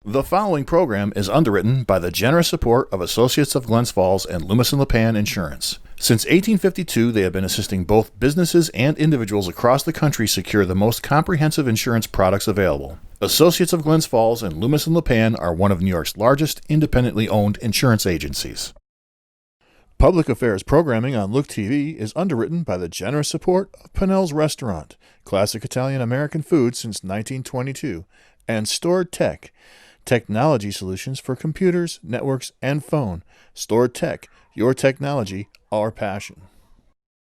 The following program is underwritten by the generous support of Associates of Glens Falls and Loomis & Lipan Insurance. Since 1852, they have been assisting both businesses and individuals across the country secure the most comprehensive insurance products available. Associates of Glens Falls and Loomis & Lipan are one of New York's largest independently owned insurance agencies. Public affairs programming on Look TV is underwritten by the generous support of Pinnell's Restaurant, classic Italian-American food since 1922, and Stored Tech, technology solutions for computers, networks, and phone. Stored Tech, your technology, our passion.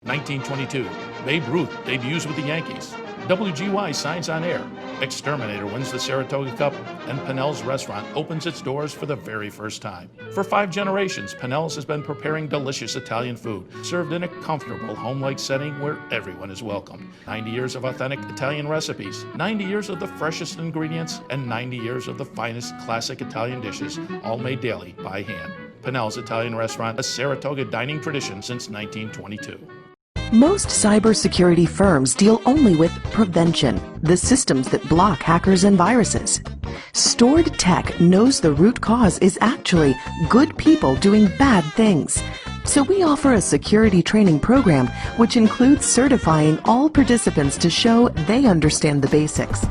1922, Babe Ruth debuts with the Yankees. WGY signs on air. Exterminator wins the Saratoga Cup, and Pinnell's Restaurant opens its doors for the very first time. For 5 generations, Pinnell's has been preparing delicious Italian food, served in a comfortable, home-like setting where everyone is welcome. 90 years of authentic Italian recipes, 90 years of the freshest ingredients, and 90 years of the finest classic Italian dishes, all made daily by hand. Pinnell's Italian Restaurant, a Saratoga dining tradition since 1922. Most cybersecurity firms deal only with prevention, the systems that block hackers and viruses. Stored Tech knows the root cause is actually good people doing bad things. So we offer a security training program which includes certifying all participants to show they understand the basics.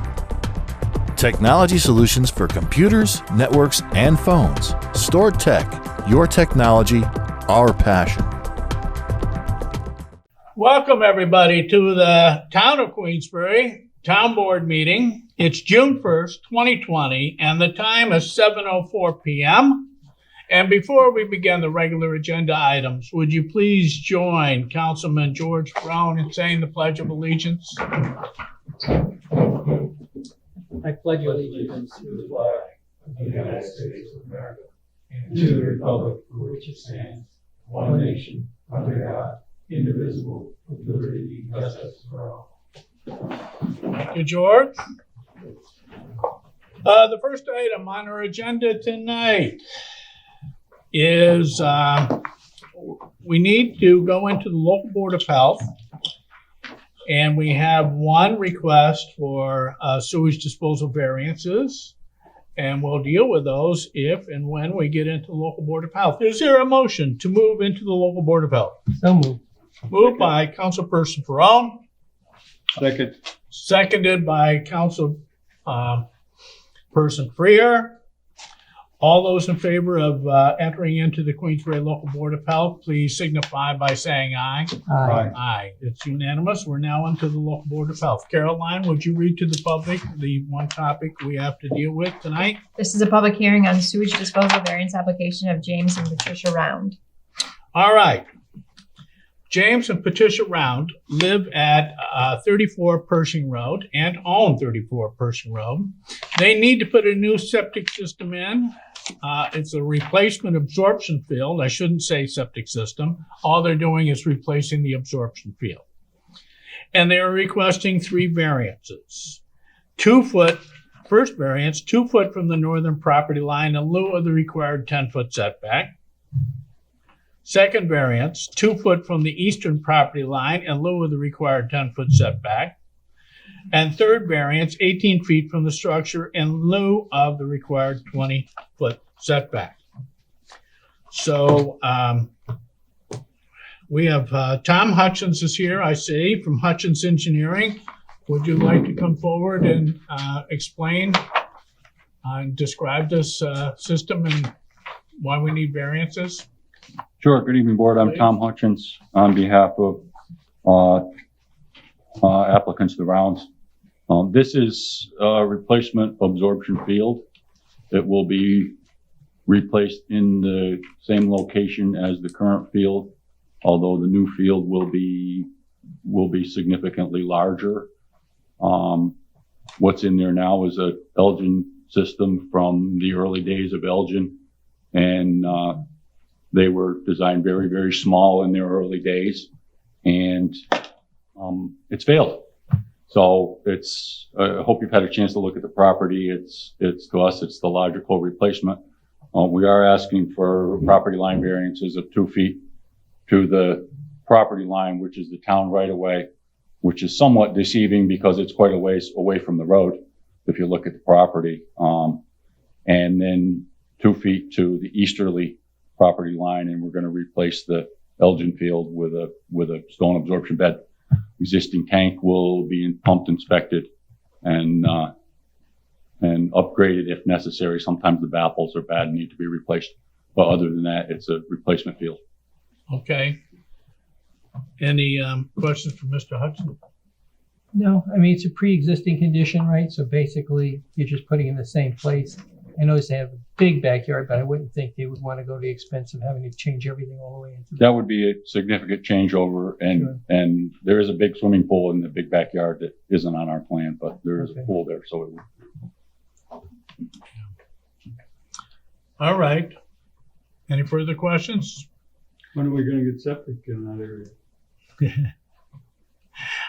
Technology solutions for computers, networks, and phones. Stored Tech, your technology, our passion. Welcome, everybody, to the Town of Queensbury Town Board meeting. It's June 1st, 2020, and the time is 7:04 p.m. And before we begin the regular agenda items, would you please join Councilman George Brown in saying the Pledge of Allegiance? I pledge allegiance to the flag of the United States of America and to the republic for which it stands, one nation, under God, indivisible, with liberty and justice for all. Thank you, George. The first item on our agenda tonight is we need to go into the local Board of Health, and we have one request for sewage disposal variances, and we'll deal with those if and when we get into the local Board of Health. Is there a motion to move into the local Board of Health? So moved. Moved by Councilperson Ferone. Second. Seconded by Councilperson Freer. All those in favor of entering into the Queensbury Local Board of Health, please signify by saying aye. Aye. Aye. It's unanimous. We're now into the Local Board of Health. Caroline, would you read to the public the one topic we have to deal with tonight? This is a public hearing on the sewage disposal variance application of James and Patricia Round. All right. James and Patricia Round live at 34 Pershing Road and own 34 Pershing Road. They need to put a new septic system in. It's a replacement absorption field. I shouldn't say septic system. All they're doing is replacing the absorption field. And they are requesting 3 variances. 2 foot, first variance, 2 foot from the northern property line in lieu of the required 10-foot setback. Second variance, 2 foot from the eastern property line in lieu of the required 10-foot setback. And third variance, 18 feet from the structure in lieu of the required 20-foot setback. So we have Tom Hutchins is here, I see, from Hutchins Engineering. Would you like to come forward and explain and describe this system and why we need variances? Sure. Good evening, Board. I'm Tom Hutchins on behalf of applicants the Rounds. This is a replacement absorption field. It will be replaced in the same location as the current field, although the new field will be significantly larger. What's in there now is a Elgin system from the early days of Elgin, and they were designed very, very small in their early days, and it's failed. So it's, I hope you've had a chance to look at the property. It's to us, it's the logical replacement. We are asking for property line variances of 2 feet to the property line, which is the town right of way, which is somewhat deceiving because it's quite a ways away from the road if you look at the property. and then 2 feet to the easterly property line, and we're going to replace the Elgin field with a stone absorption bed. Existing tank will be pumped, inspected, and upgraded if necessary. Sometimes the baffles are bad and need to be replaced, but other than that, it's a replacement field. Okay. Any questions for Mr. Hudson? No, I mean, it's a pre-existing condition, right? So basically, you're just putting it in the same place. I notice they have a big backyard, but I wouldn't think they would want to go to the expense of having to change everything all the way into That would be a significant changeover, and there is a big swimming pool in the big backyard that isn't on our plan, but there is a pool there, so it would. All right. Any further questions? When are we gonna get septic in that area?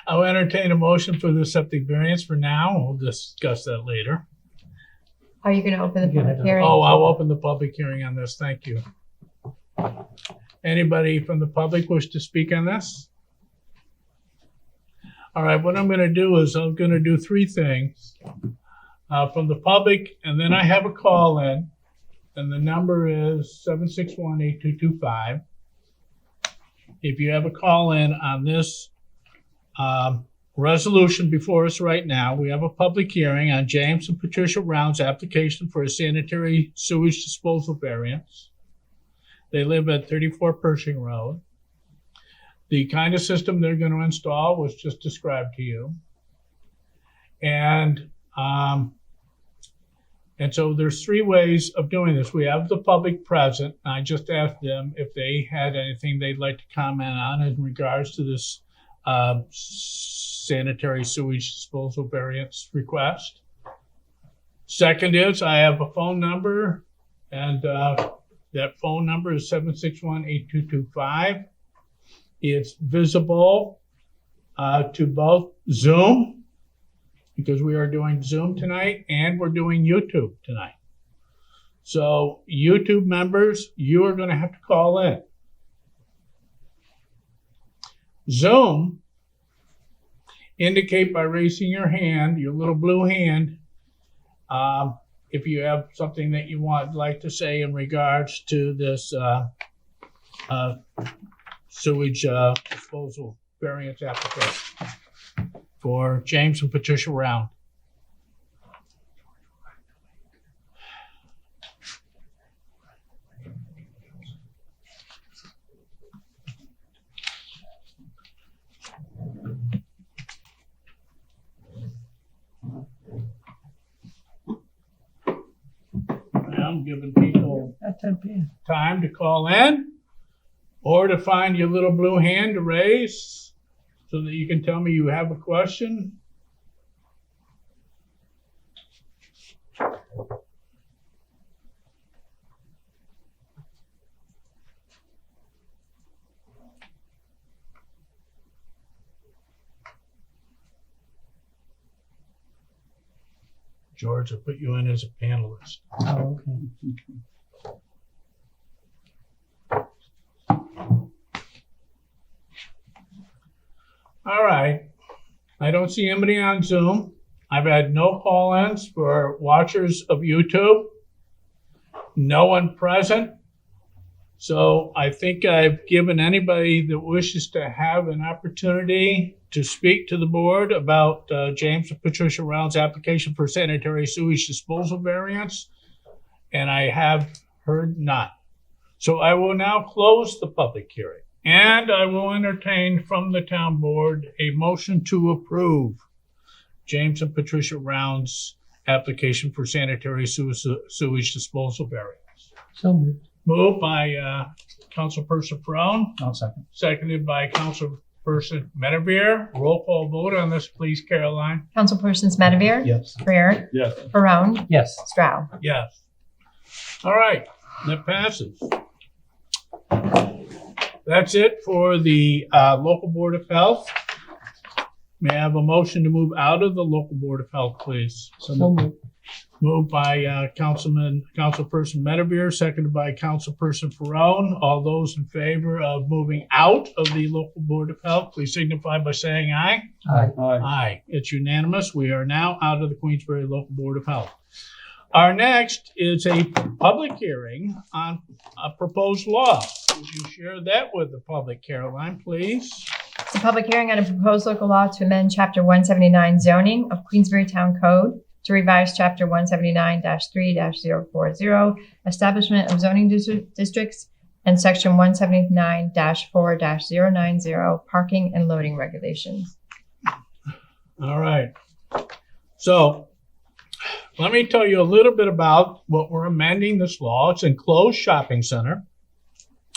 I'll entertain a motion for the septic variance for now. We'll discuss that later. Are you going to open the public hearing? Oh, I'll open the public hearing on this. Thank you. Anybody from the public wish to speak on this? All right, what I'm going to do is I'm going to do 3 things from the public, and then I have a call in, and the number is 761-8225. If you have a call in on this resolution before us right now, we have a public hearing on James and Patricia Round's application for a sanitary sewage disposal variance. They live at 34 Pershing Road. The kind of system they're going to install was just described to you. And so there's 3 ways of doing this. We have the public present. I just asked them if they had anything they'd like to comment on in regards to this sanitary sewage disposal variance request. Second is I have a phone number, and that phone number is 761-8225. It's visible to both Zoom, because we are doing Zoom tonight, and we're doing YouTube tonight. So YouTube members, you are going to have to call in. Zoom, indicate by raising your hand, your little blue hand, if you have something that you would like to say in regards to this sewage disposal variance application for James and Patricia Round. I'm giving people at 10 p.m. time to call in or to find your little blue hand to raise so that you can tell me you have a question. George, I'll put you in as a panelist. Oh, okay. All right. I don't see anybody on Zoom. I've had no call-ins for watchers of YouTube. No one present. So I think I've given anybody that wishes to have an opportunity to speak to the board about James and Patricia Round's application for sanitary sewage disposal variance, and I have heard none. So I will now close the public hearing, and I will entertain from the town board a motion to approve James and Patricia Round's application for sanitary sewage disposal variance. So moved. Moved by Councilperson Perone. I'll second. Seconded by Councilperson Medevere. Roll call vote on this, please, Caroline. Councilpersons Medevere? Yes. Freer? Yes. Barone? Yes. Stroud? Yes. All right, that passes. That's it for the local Board of Health. May I have a motion to move out of the local Board of Health, please? So moved. Moved by Councilperson Medevere, seconded by Councilperson Perone. All those in favor of moving out of the local Board of Health, please signify by saying aye. Aye. Aye. Aye. It's unanimous. We are now out of the Queensberry local Board of Health. Our next is a public hearing on a proposed law. Would you share that with the public, Caroline, please? It's a public hearing on a proposed local law to amend Chapter 179 zoning of Queensberry Town Code to revise Chapter 179-3-040, establishment of zoning districts, and Section 179-4-090, parking and loading regulations. All right. So let me tell you a little bit about what we're amending this law. It's enclosed shopping center.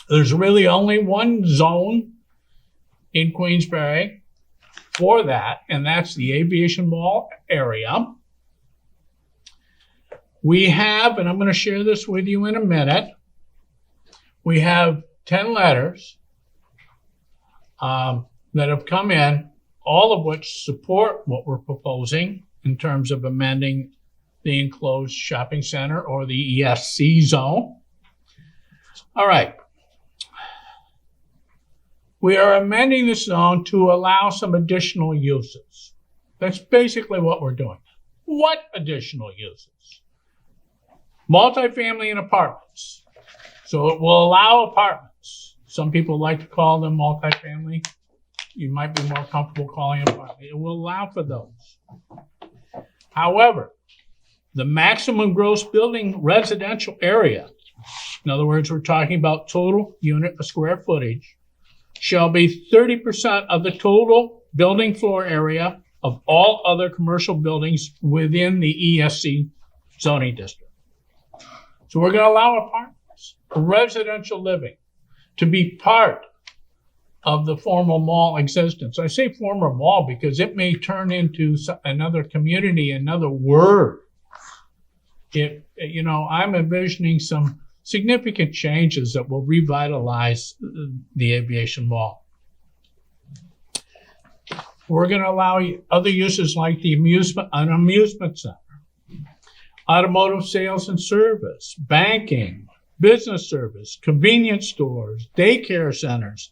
There's really only one zone in Queensberry for that, and that's the Aviation Mall area. We have, and I'm going to share this with you in a minute, we have 10 letters that have come in, all of which support what we're proposing in terms of amending the enclosed shopping center or the ESC zone. All right. We are amending the zone to allow some additional uses. That's basically what we're doing. What additional uses? Multifamily and apartments. So it will allow apartments. Some people like to call them multifamily. You might be more comfortable calling them apartment. It will allow for those. However, the maximum gross building residential area, in other words, we're talking about total unit of square footage, shall be 30% of the total building floor area of all other commercial buildings within the ESC zoning district. So we're going to allow apartments, residential living, to be part of the former mall existence. I say former mall because it may turn into another community, another word. I'm envisioning some significant changes that will revitalize the Aviation Mall. We're going to allow other uses like an amusement center, automotive sales and service, banking, business service, convenience stores, daycare centers,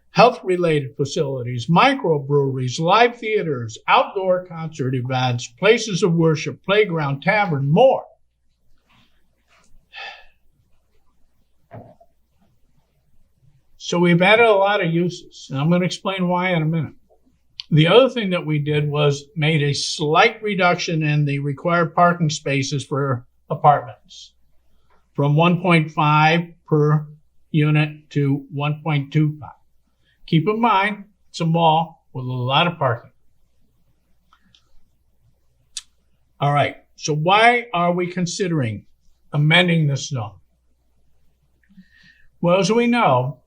health-related facilities, microbreweries, live theaters, outdoor concert events, places of worship, playground, tavern, more. So we've added a lot of uses, and I'm going to explain why in a minute. The other thing that we did was made a slight reduction in the required parking spaces for apartments from 1.5 per unit to 1.25. Keep in mind, it's a mall with a lot of parking. All right, so why are we considering amending this zone? Well, as we know,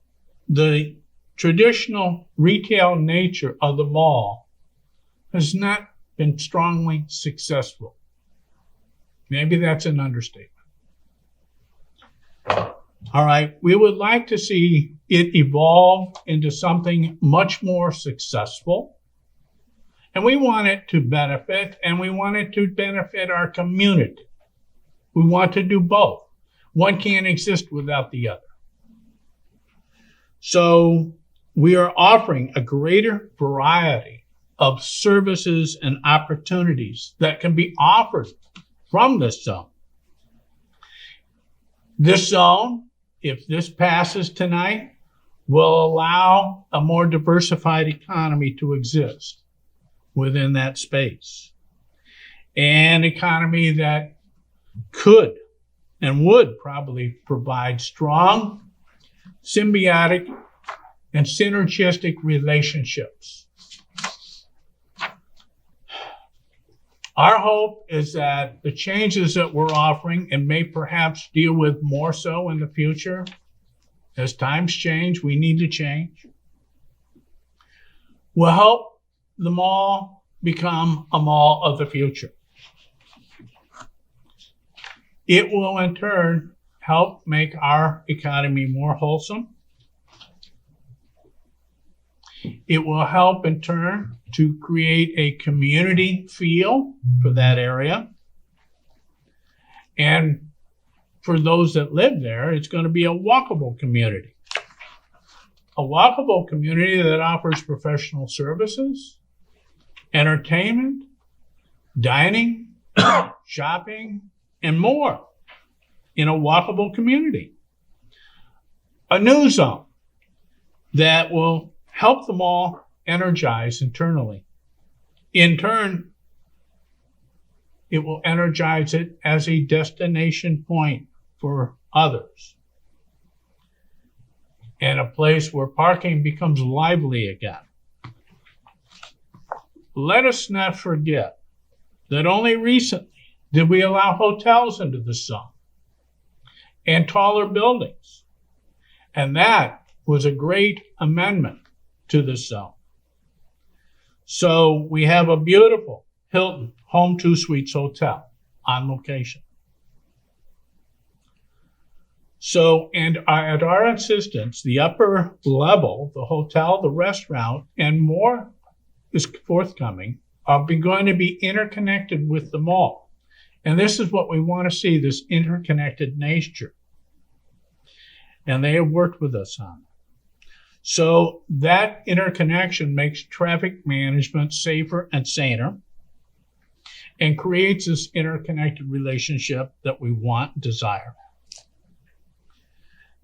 the traditional retail nature of the mall has not been strongly successful. Maybe that's an understatement. All right, we would like to see it evolve into something much more successful. And we want it to benefit, and we want it to benefit our community. We want to do both. One can't exist without the other. So we are offering a greater variety of services and opportunities that can be offered from this zone. This zone, if this passes tonight, will allow a more diversified economy to exist within that space. An economy that could and would probably provide strong, symbiotic, and synergistic relationships. Our hope is that the changes that we're offering, and may perhaps deal with more so in the future, as times change, we need to change, will help the mall become a mall of the future. It will in turn help make our economy more wholesome. It will help in turn to create a community feel for that area. And for those that live there, it's going to be a walkable community. A walkable community that offers professional services, entertainment, dining, shopping, and more in a walkable community. A new zone that will help them all energize internally. In turn, it will energize it as a destination point for others and a place where parking becomes lively again. Let us not forget that only recently did we allow hotels into the zone and taller buildings. And that was a great amendment to the zone. So we have a beautiful Hilton Home 2 Suites hotel on location. So, and at our insistence, the upper level, the hotel, the restaurant, and more is forthcoming, are going to be interconnected with the mall. And this is what we want to see, this interconnected nature. And they have worked with us on it. So that interconnection makes traffic management safer and saner and creates this interconnected relationship that we want and desire.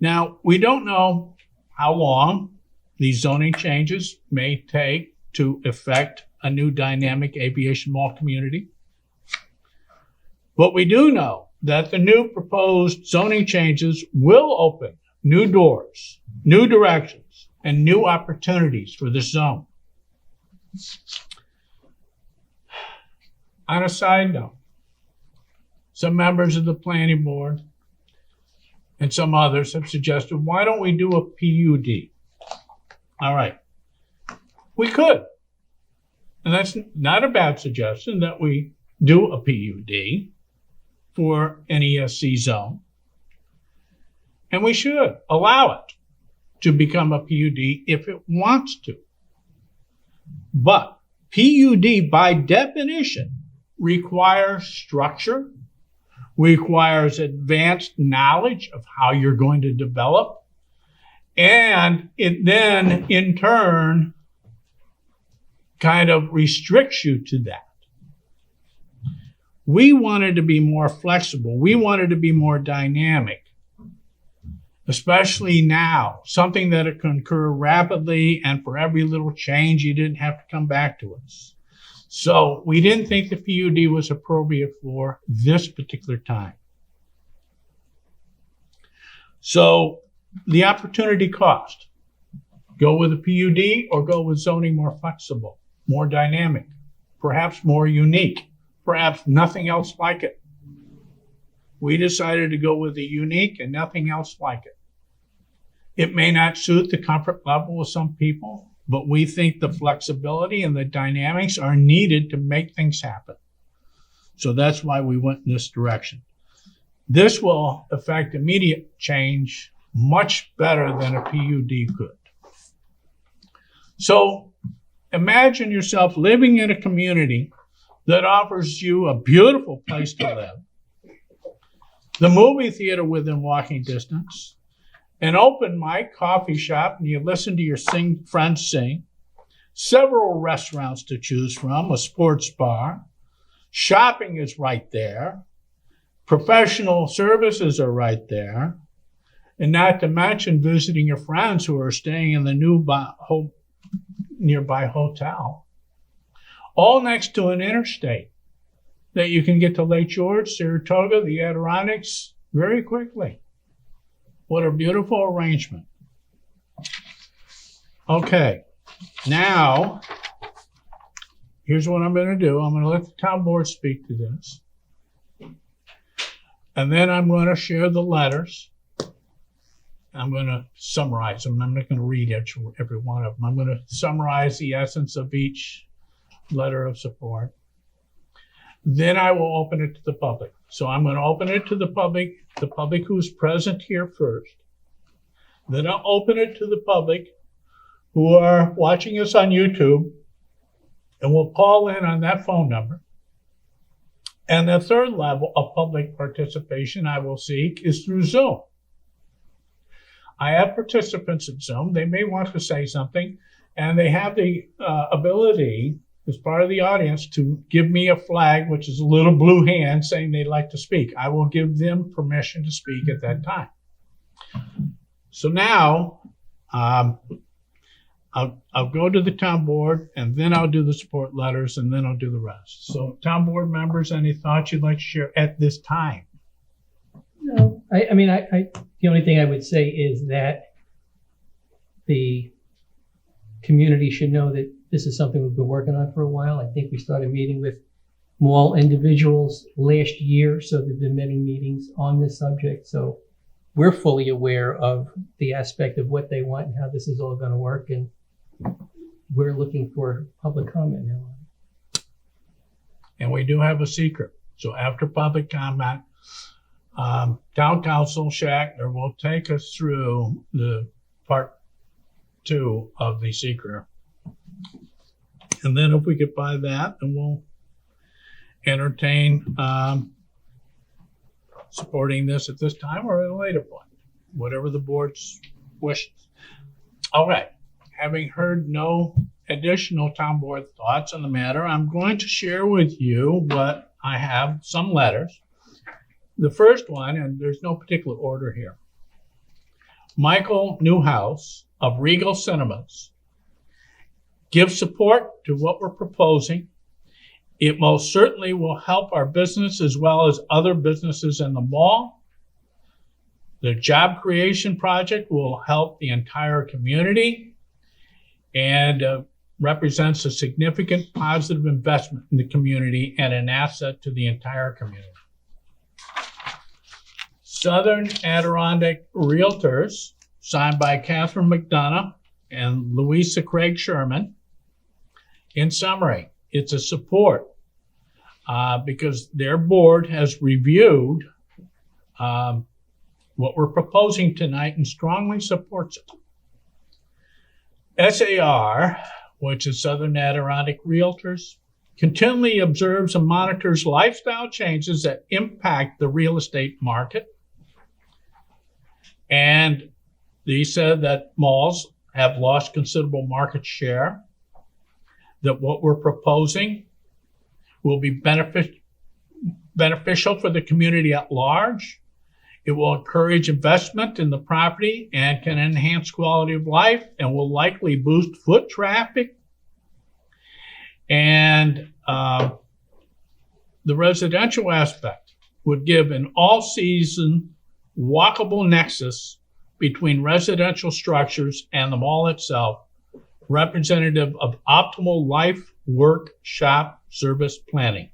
Now, we don't know how long these zoning changes may take to effect a new dynamic aviation mall community. But we do know that the new proposed zoning changes will open new doors, new directions, and new opportunities for this zone. On a side note, some members of the planning board and some others have suggested, why don't we do a PUD? All right, we could. And that's not a bad suggestion that we do a PUD for an ESC zone. And we should allow it to become a PUD if it wants to. But PUD, by definition, requires structure, requires advanced knowledge of how you're going to develop, and it then, in turn, kind of restricts you to that. We wanted to be more flexible. We wanted to be more dynamic, especially now, something that can occur rapidly, and for every little change, you didn't have to come back to us. So we didn't think the PUD was appropriate for this particular time. So the opportunity cost, go with a PUD or go with zoning more flexible, more dynamic, perhaps more unique, perhaps nothing else like it. We decided to go with the unique and nothing else like it. It may not suit the comfort level of some people, but we think the flexibility and the dynamics are needed to make things happen. So that's why we went in this direction. This will affect immediate change much better than a PUD could. So imagine yourself living in a community that offers you a beautiful place to live, the movie theater within walking distance, an open mic coffee shop, and you listen to your friends sing, several restaurants to choose from, a sports bar, shopping is right there, professional services are right there, and not to mention visiting your friends who are staying in the nearby hotel, all next to an interstate that you can get to Lake George, Saratoga, the Adirondacks very quickly. What a beautiful arrangement. Okay, now, here's what I'm going to do. I'm going to let the town board speak to this. And then I'm going to share the letters. I'm going to summarize them. I'm not going to read every one of them. I'm going to summarize the essence of each letter of support. Then I will open it to the public. So I'm going to open it to the public who's present here first. Then I'll open it to the public who are watching us on YouTube, and we'll call in on that phone number. And the third level of public participation I will seek is through Zoom. I have participants in Zoom. They may want to say something, and they have the ability as part of the audience to give me a flag, which is a little blue hand saying they'd like to speak. I will give them permission to speak at that time. So now I'll go to the town board, and then I'll do the support letters, and then I'll do the rest. So town board members, any thoughts you'd like to share at this time? No, I mean, the only thing I would say is that the community should know that this is something we've been working on for a while. I think we started meeting with mall individuals last year, so there've been many meetings on this subject. So we're fully aware of the aspect of what they want and how this is all going to work, and we're looking for public comment now. And we do have a secret. So after public comment, town council Shackner will take us through the part 2 of the secret. And then if we get by that, then we'll entertain supporting this at this time or at a later point, whatever the board's wishes. All right. Having heard no additional town board thoughts on the matter, I'm going to share with you what I have, some letters. The first one, and there's no particular order here. Michael Newhouse of Regal Cinemas gives support to what we're proposing. It most certainly will help our business as well as other businesses in the mall. The job creation project will help the entire community and represents a significant positive investment in the community and an asset to the entire community. Southern Adirondack Realtors, signed by Catherine McDonough and Louisa Craig Sherman. In summary, it's a support because their board has reviewed what we're proposing tonight and strongly supports it. SAR, which is Southern Adirondack Realtors, continually observes and monitors lifestyle changes that impact the real estate market. And they said that malls have lost considerable market share, that what we're proposing will be beneficial for the community at large. It will encourage investment in the property and can enhance quality of life and will likely boost foot traffic. And the residential aspect would give an all-season walkable nexus between residential structures and the mall itself, representative of optimal life, work, shop, service planning.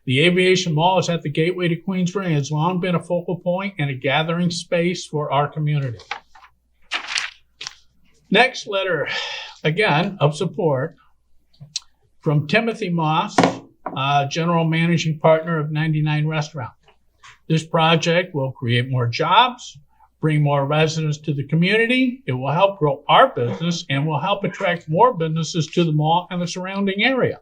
The Aviation Mall is at the gateway to Queensbury and has long been a focal point and a gathering space for our community. Next letter, again, of support from Timothy Moss, General Managing Partner of 99 Restaurant. This project will create more jobs, bring more residents to the community. It will help grow our business and will help attract more businesses to the mall and the surrounding area.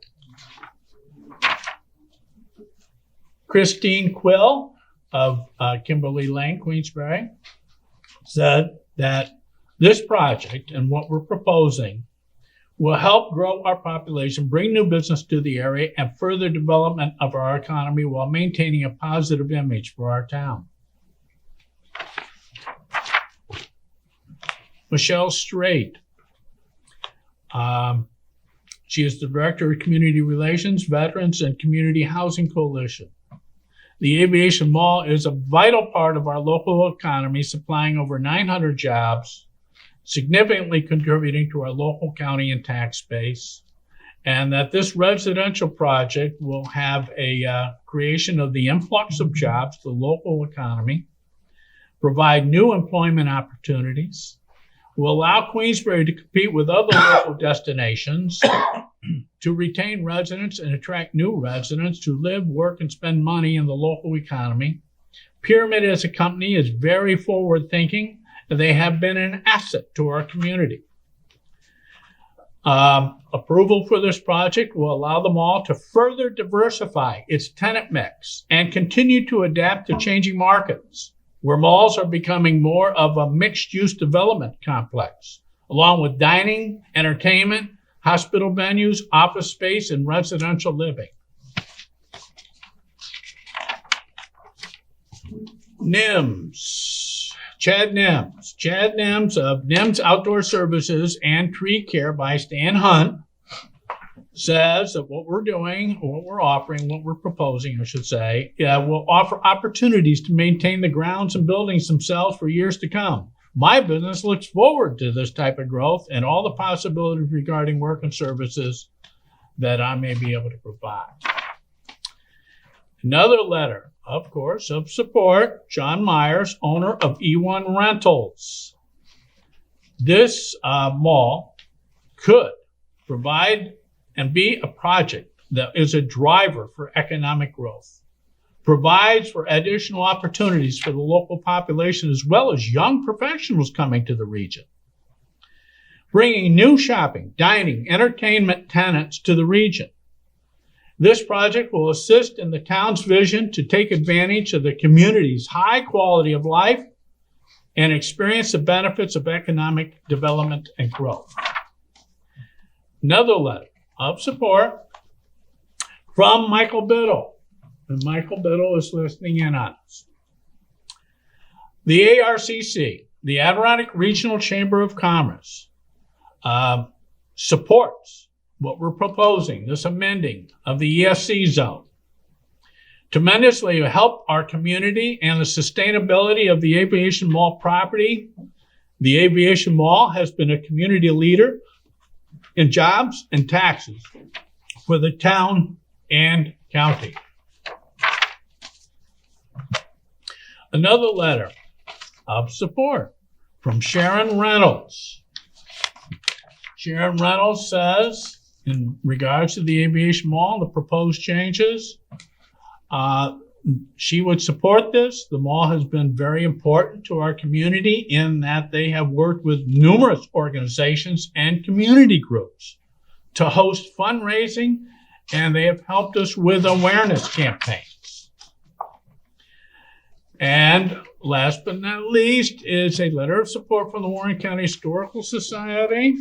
Christine Quill of Kimberly Lane, Queensberry, said that this project and what we're proposing will help grow our population, bring new business to the area, and further development of our economy while maintaining a positive image for our town. Michelle Strait. She is the Director of Community Relations, Veterans, and Community Housing Coalition. The Aviation Mall is a vital part of our local economy, supplying over 900 jobs, significantly contributing to our local county and tax base, and that this residential project will have a creation of the influx of jobs to the local economy, provide new employment opportunities, will allow Queensberry to compete with other local destinations, to retain residents and attract new residents to live, work, and spend money in the local economy. Pyramid as a company is very forward-thinking, and they have been an asset to our community. Approval for this project will allow the mall to further diversify its tenant mix and continue to adapt to changing markets, where malls are becoming more of a mixed-use development complex, along with dining, entertainment, hospital venues, office space, and residential living. NIMS. Chad Nims of Nims Outdoor Services and Tree Care by Stan Hunt says that what we're doing, or what we're offering, what we're proposing, I should say, will offer opportunities to maintain the grounds and buildings themselves for years to come. My business looks forward to this type of growth and all the possibilities regarding work and services that I may be able to provide. Another letter, of course, of support, John Myers, owner of E1 Rentals. This mall could provide and be a project that is a driver for economic growth, provides for additional opportunities for the local population as well as young professionals coming to the region, bringing new shopping, dining, entertainment tenants to the region. This project will assist in the town's vision to take advantage of the community's high quality of life and experience the benefits of economic development and growth. Another letter of support from Michael Biddle. And Michael Biddle is listening in on us. The ARCC, the Adirondack Regional Chamber of Commerce, supports what we're proposing, this amending of the ESC zone, tremendously help our community and the sustainability of the Aviation Mall property. The Aviation Mall has been a community leader in jobs and taxes for the town and county. Another letter of support from Sharon Reynolds. Sharon Reynolds says, in regards to the Aviation Mall, the proposed changes, she would support this. The mall has been very important to our community in that they have worked with numerous organizations and community groups to host fundraising, and they have helped us with awareness campaigns. And last but not least is a letter of support from the Warren County Historical Society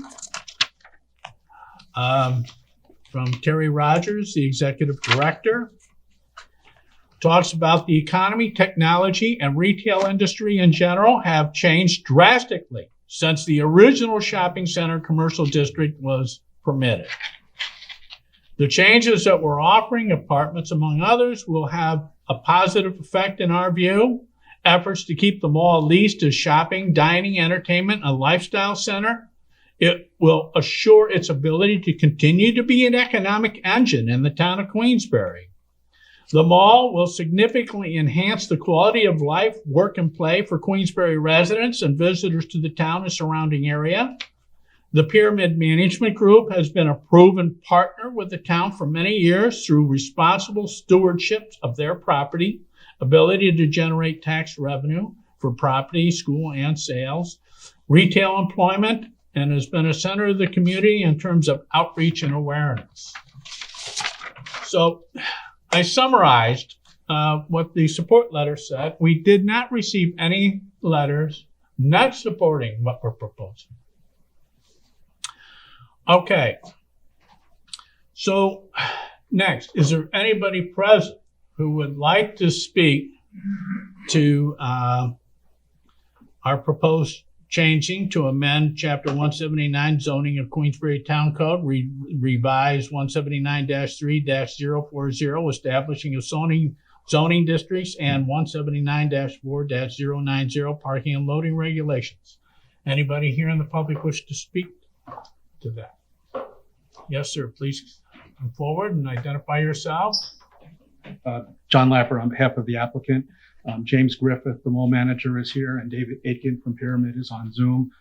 from Terry Rogers, the executive director. Talks about the economy, technology, and retail industry in general have changed drastically since the original shopping center commercial district was permitted. The changes that we're offering, apartments among others, will have a positive effect in our view. Efforts to keep the mall leased as shopping, dining, entertainment, and lifestyle center. It will assure its ability to continue to be an economic engine in the town of Queensberry. The mall will significantly enhance the quality of life, work, and play for Queensberry residents and visitors to the town and surrounding area. The Pyramid Management Group has been a proven partner with the town for many years through responsible stewardship of their property, ability to generate tax revenue for property, school, and sales, retail employment, and has been a center of the community in terms of outreach and awareness. So I summarized what the support letter said. We did not receive any letters not supporting what we're proposing. Okay. So next, is there anybody present who would like to speak to our proposed changing to amend Chapter 179 zoning of Queensberry Town Code, revise 179-3-040, establishing of zoning districts, and 179-4-090, parking and loading regulations? Anybody here in the public wish to speak to that? Yes, sir. Please come forward and identify yourself. John Laffer on behalf of the applicant. James Griffith, the mall manager, is here, and David Aitken from Pyramid is on Zoom.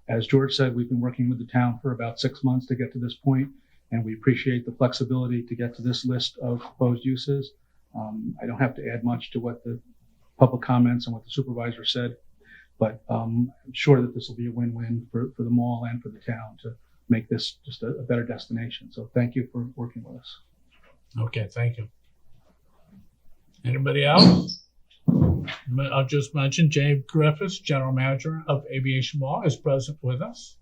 As George said, we've been working with the town for about 6 months to get to this point, and we appreciate the flexibility to get to this list of proposed uses. I don't have to add much to what the public comments and what the supervisor said, but I'm sure that this will be a win-win for the mall and for the town to make this just a better destination. So thank you for working with us. Okay, thank you. Anybody else? I'll just mention James Griffiths, General Manager of Aviation Mall, is present with us.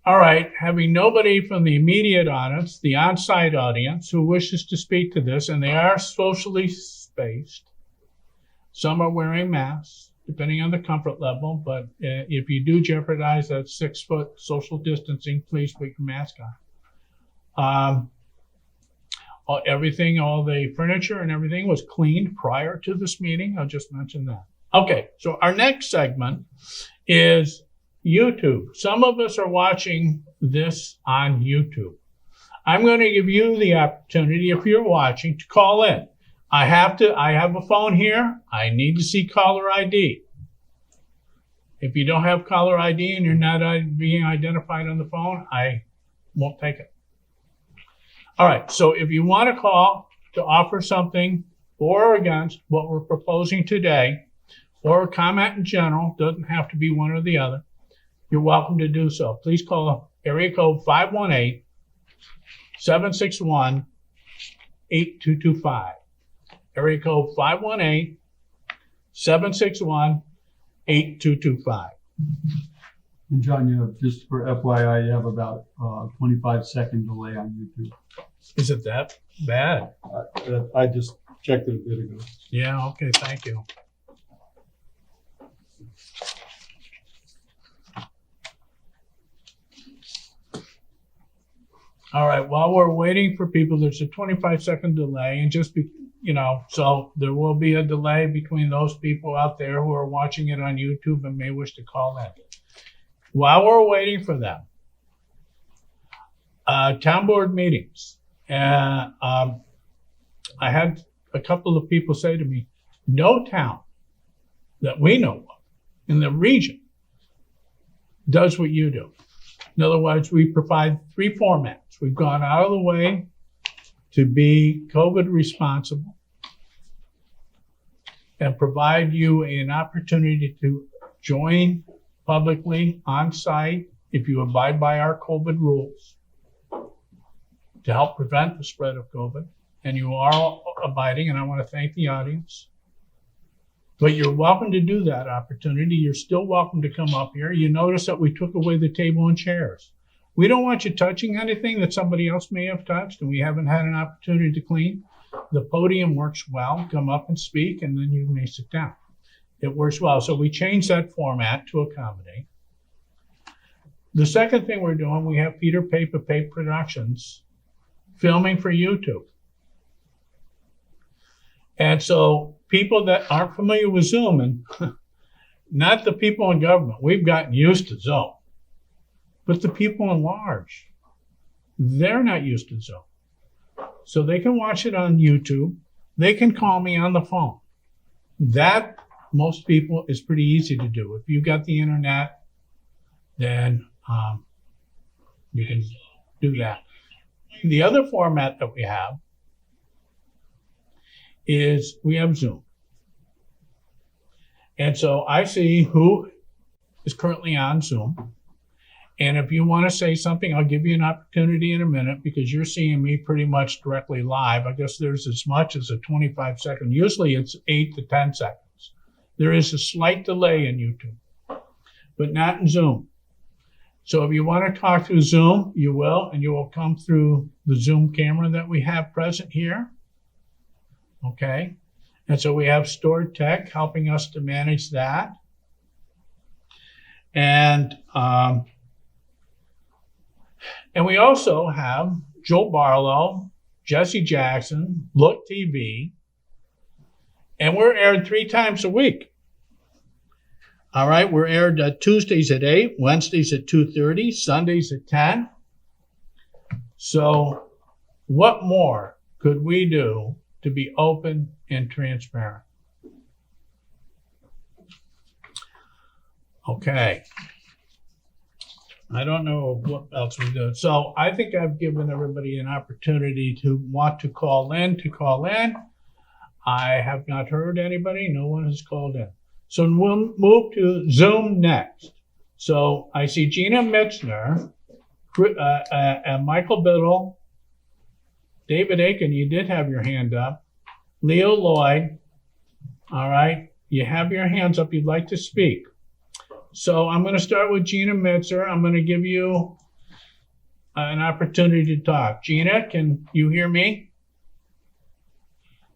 All right, having nobody from the immediate audience, the on-site audience, who wishes to speak to this, and they are socially spaced. Some are wearing masks, depending on the comfort level, but if you do jeopardize that 6-foot social distancing, please put your mask on. All the furniture and everything was cleaned prior to this meeting. I'll just mention that. Okay, so our next segment is YouTube. Some of us are watching this on YouTube. I'm going to give you the opportunity, if you're watching, to call in. I have a phone here. I need to see caller ID. If you don't have caller ID and you're not being identified on the phone, I won't take it. All right, so if you want to call to offer something for or against what we're proposing today, or a comment in general, doesn't have to be one or the other, you're welcome to do so. Please call area code 518-761-8225. Area code 518-761-8225. And John, you have, just for FYI, you have about 25-second delay on YouTube. Is it that bad? I just checked it a bit ago. Yeah, okay, thank you. All right, while we're waiting for people, there's a 25-second delay, and so there will be a delay between those people out there who are watching it on YouTube and may wish to call in. While we're waiting for them, town board meetings. I had a couple of people say to me, no town that we know of in the region does what you do. In other words, we provide 3 formats. We've gone out of the way to be COVID responsible and provide you an opportunity to join publicly on site if you abide by our COVID rules to help prevent the spread of COVID. And you are abiding, and I want to thank the audience. But you're welcome to do that opportunity. You're still welcome to come up here. You notice that we took away the table and chairs. We don't want you touching anything that somebody else may have touched and we haven't had an opportunity to clean. The podium works well. Come up and speak, and then you may sit down. It works well. So we changed that format to accommodate. The second thing we're doing, we have Peter Paper Productions filming for YouTube. And so people that aren't familiar with Zoom, and not the people in government, we've gotten used to Zoom, but the people in large, they're not used to Zoom. So they can watch it on YouTube. They can call me on the phone. That, most people, is pretty easy to do. If you've got the internet, then you can do that. The other format that we have is we have Zoom. And so I see who is currently on Zoom. And if you want to say something, I'll give you an opportunity in a minute because you're seeing me pretty much directly live. I guess there's as much as a 25-second. Usually it's 8 to 10 seconds. There is a slight delay in YouTube, but not in Zoom. So if you want to talk through Zoom, you will, and you will come through the Zoom camera that we have present here. Okay. And so we have Stored Tech helping us to manage that. And we also have Joe Barlow, Jesse Jackson, Look TV, and we're aired 3 times a week. All right, we're aired Tuesdays at 8, Wednesdays at 2:30, Sundays at 10. So what more could we do to be open and transparent? Okay. I don't know what else we do. So I think I've given everybody an opportunity to want to call in, I have not heard anybody. No one has called in. So we'll move to Zoom next. So I see Gina Mitzner, and Michael Biddle, David Aiken, you did have your hand up. Leo Lloyd, all right, you have your hands up. You'd like to speak. So I'm going to start with Gina Mitzer. I'm going to give you an opportunity to talk. Gina, can you hear me?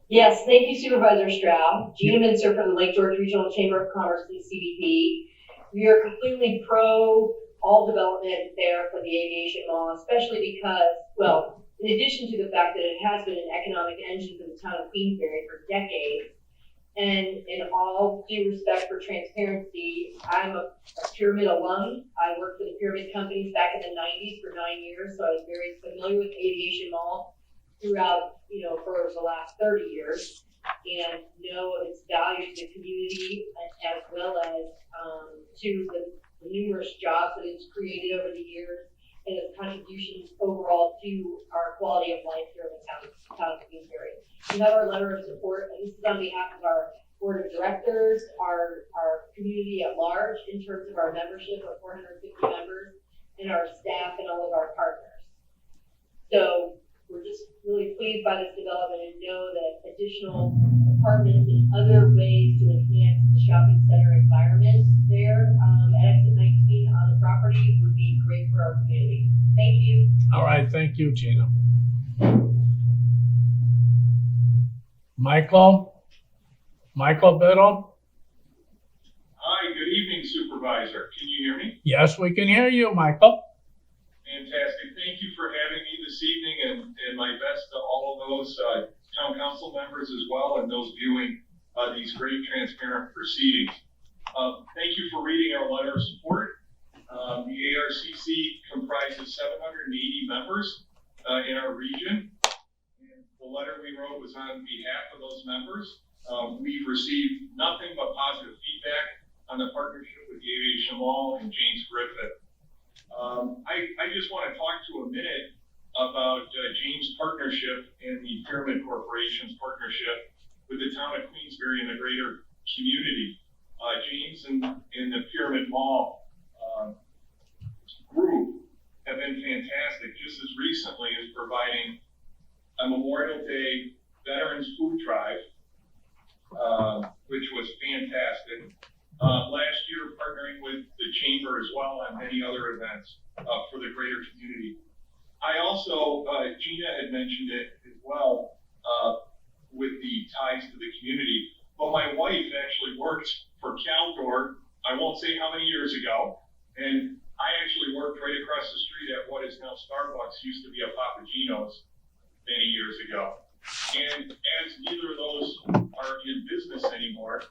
Yes, thank you, Supervisor Stroud. Gina Minster from the Lake George Regional Chamber of Commerce and CDP. We are completely pro all development there for the aviation mall, especially because, well, in addition to the fact that it has been an economic engine for the town of Queensberry for decades, and in all due respect for transparency, I'm a Pyramid alum. I worked for the Pyramid companies back in the 90s for 9 years, so I was very familiar with aviation mall throughout, for the last 30 years, and know of its value to the community as well as to the numerous jobs that it's created over the years and its contributions overall to our quality of life here in the town of Queensberry. We have our letter of support, and this is on behalf of our board of directors, our community at large in terms of our membership of 450 members, and our staff and all of our partners. So we're just really pleased by this development and know that additional apartments and other ways to enhance the shopping center environment there at exit 19 on the property would be great for our community. Thank you. All right, thank you, Gina. Michael Biddle? Hi, good evening, Supervisor. Can you hear me? Yes, we can hear you, Michael. Fantastic. Thank you for having me this evening, and my best to all of those town council members as well, and those viewing these great transparent proceedings. Thank you for reading our letter of support. The ARCC comprises 780 members in our region. And the letter we wrote was on behalf of those members. We've received nothing but positive feedback on the partnership with the Aviation Mall and James Griffith. I just want to talk to a minute about James' partnership and the Pyramid Corporation's partnership with the town of Queensberry and the greater community. James and the Pyramid Mall group have been fantastic, just as recently as providing a Memorial Day Veterans Food Drive, which was fantastic. Last year, partnering with the Chamber as well on many other events for the greater community. I also, Gina had mentioned it as well with the ties to the community, but my wife actually worked for Caldor, I won't say how many years ago, and I actually worked right across the street at what is now Starbucks, used to be a Papa Gino's many years ago. And as neither of those are in business anymore,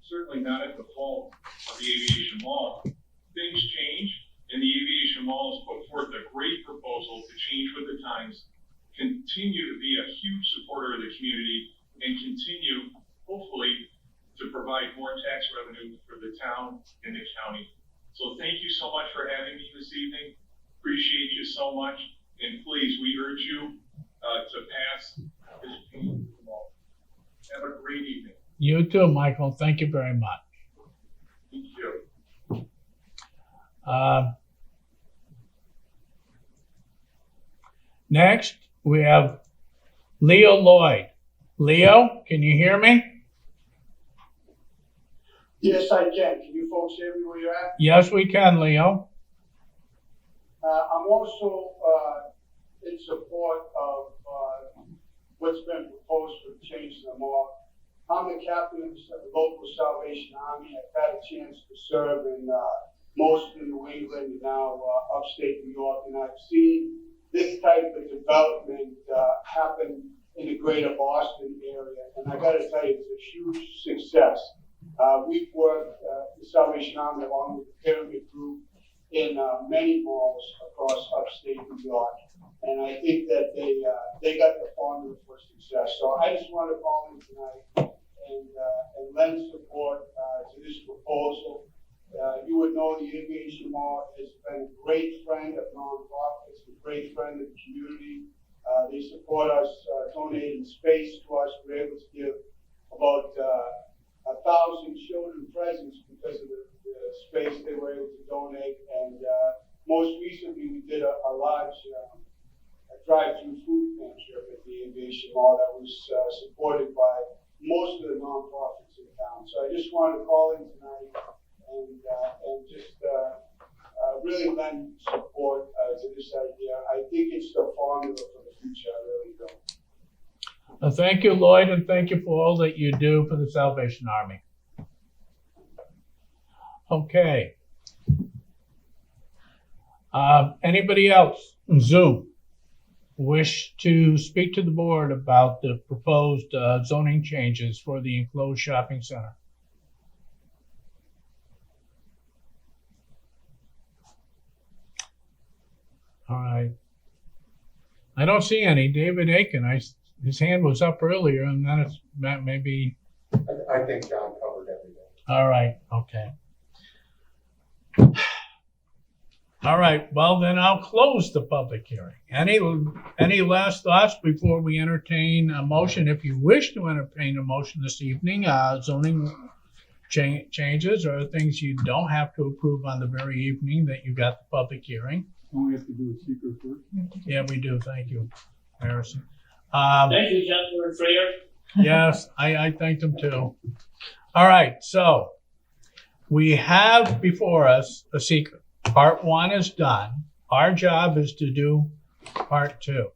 certainly not at the fault of the Aviation Mall, things change, and the Aviation Mall has put forth a great proposal to change with the times, continue to be a huge supporter of the community, and continue, hopefully, to provide more tax revenue for the town and the county. So thank you so much for having me this evening. Appreciate you so much. And please, we urge you to pass this change to the mall. Have a great evening. You too, Michael. Thank you very much. Thank you. Next, we have Leo Lloyd. Leo, can you hear me? Yes, I can. Can you folks hear me where you're at? Yes, we can, Leo. I'm also in support of what's been proposed for the change in the mall. I'm the captain of the local Salvation Army. I've had a chance to serve in most of New England and now upstate New York, and I've seen this type of development happen in the greater Boston area, and I got to tell you, it's a huge success. We've worked the Salvation Army along with the Pyramid Group in many malls across upstate New York, and I think that they got the formula for success. So I just want to call in tonight and lend support to this proposal. You would know the Aviation Mall has been a great friend of nonprofits, a great friend of the community. They support us, donating space to us. We're able to give about 1,000 children presents because of the space they were able to donate. And most recently, we did a large drive-through food pantry up at the Aviation Mall that was supported by most of the nonprofits in town. So I just wanted to call in tonight and just really lend support to this idea. I think it's the formula for the future. I really do. Well, thank you, Lloyd, and thank you for all that you do for the Salvation Army. Okay. Anybody else on Zoom wish to speak to the board about the proposed zoning changes for the enclosed shopping center? All right. I don't see any. David Aiken, his hand was up earlier, and then it's maybe. I think John covered everything. All right. Okay. All right. Well, then I'll close the public hearing. Any last thoughts before we entertain a motion? If you wish to entertain a motion this evening, zoning changes or things you don't have to approve on the very evening that you got the public hearing. Don't we have to do a secret first? Yeah, we do. Thank you, Harrison. Thank you, Councilor Freer. Yes, I thank them too. All right, so we have before us a secret. Part 1 is done. Our job is to do part 2.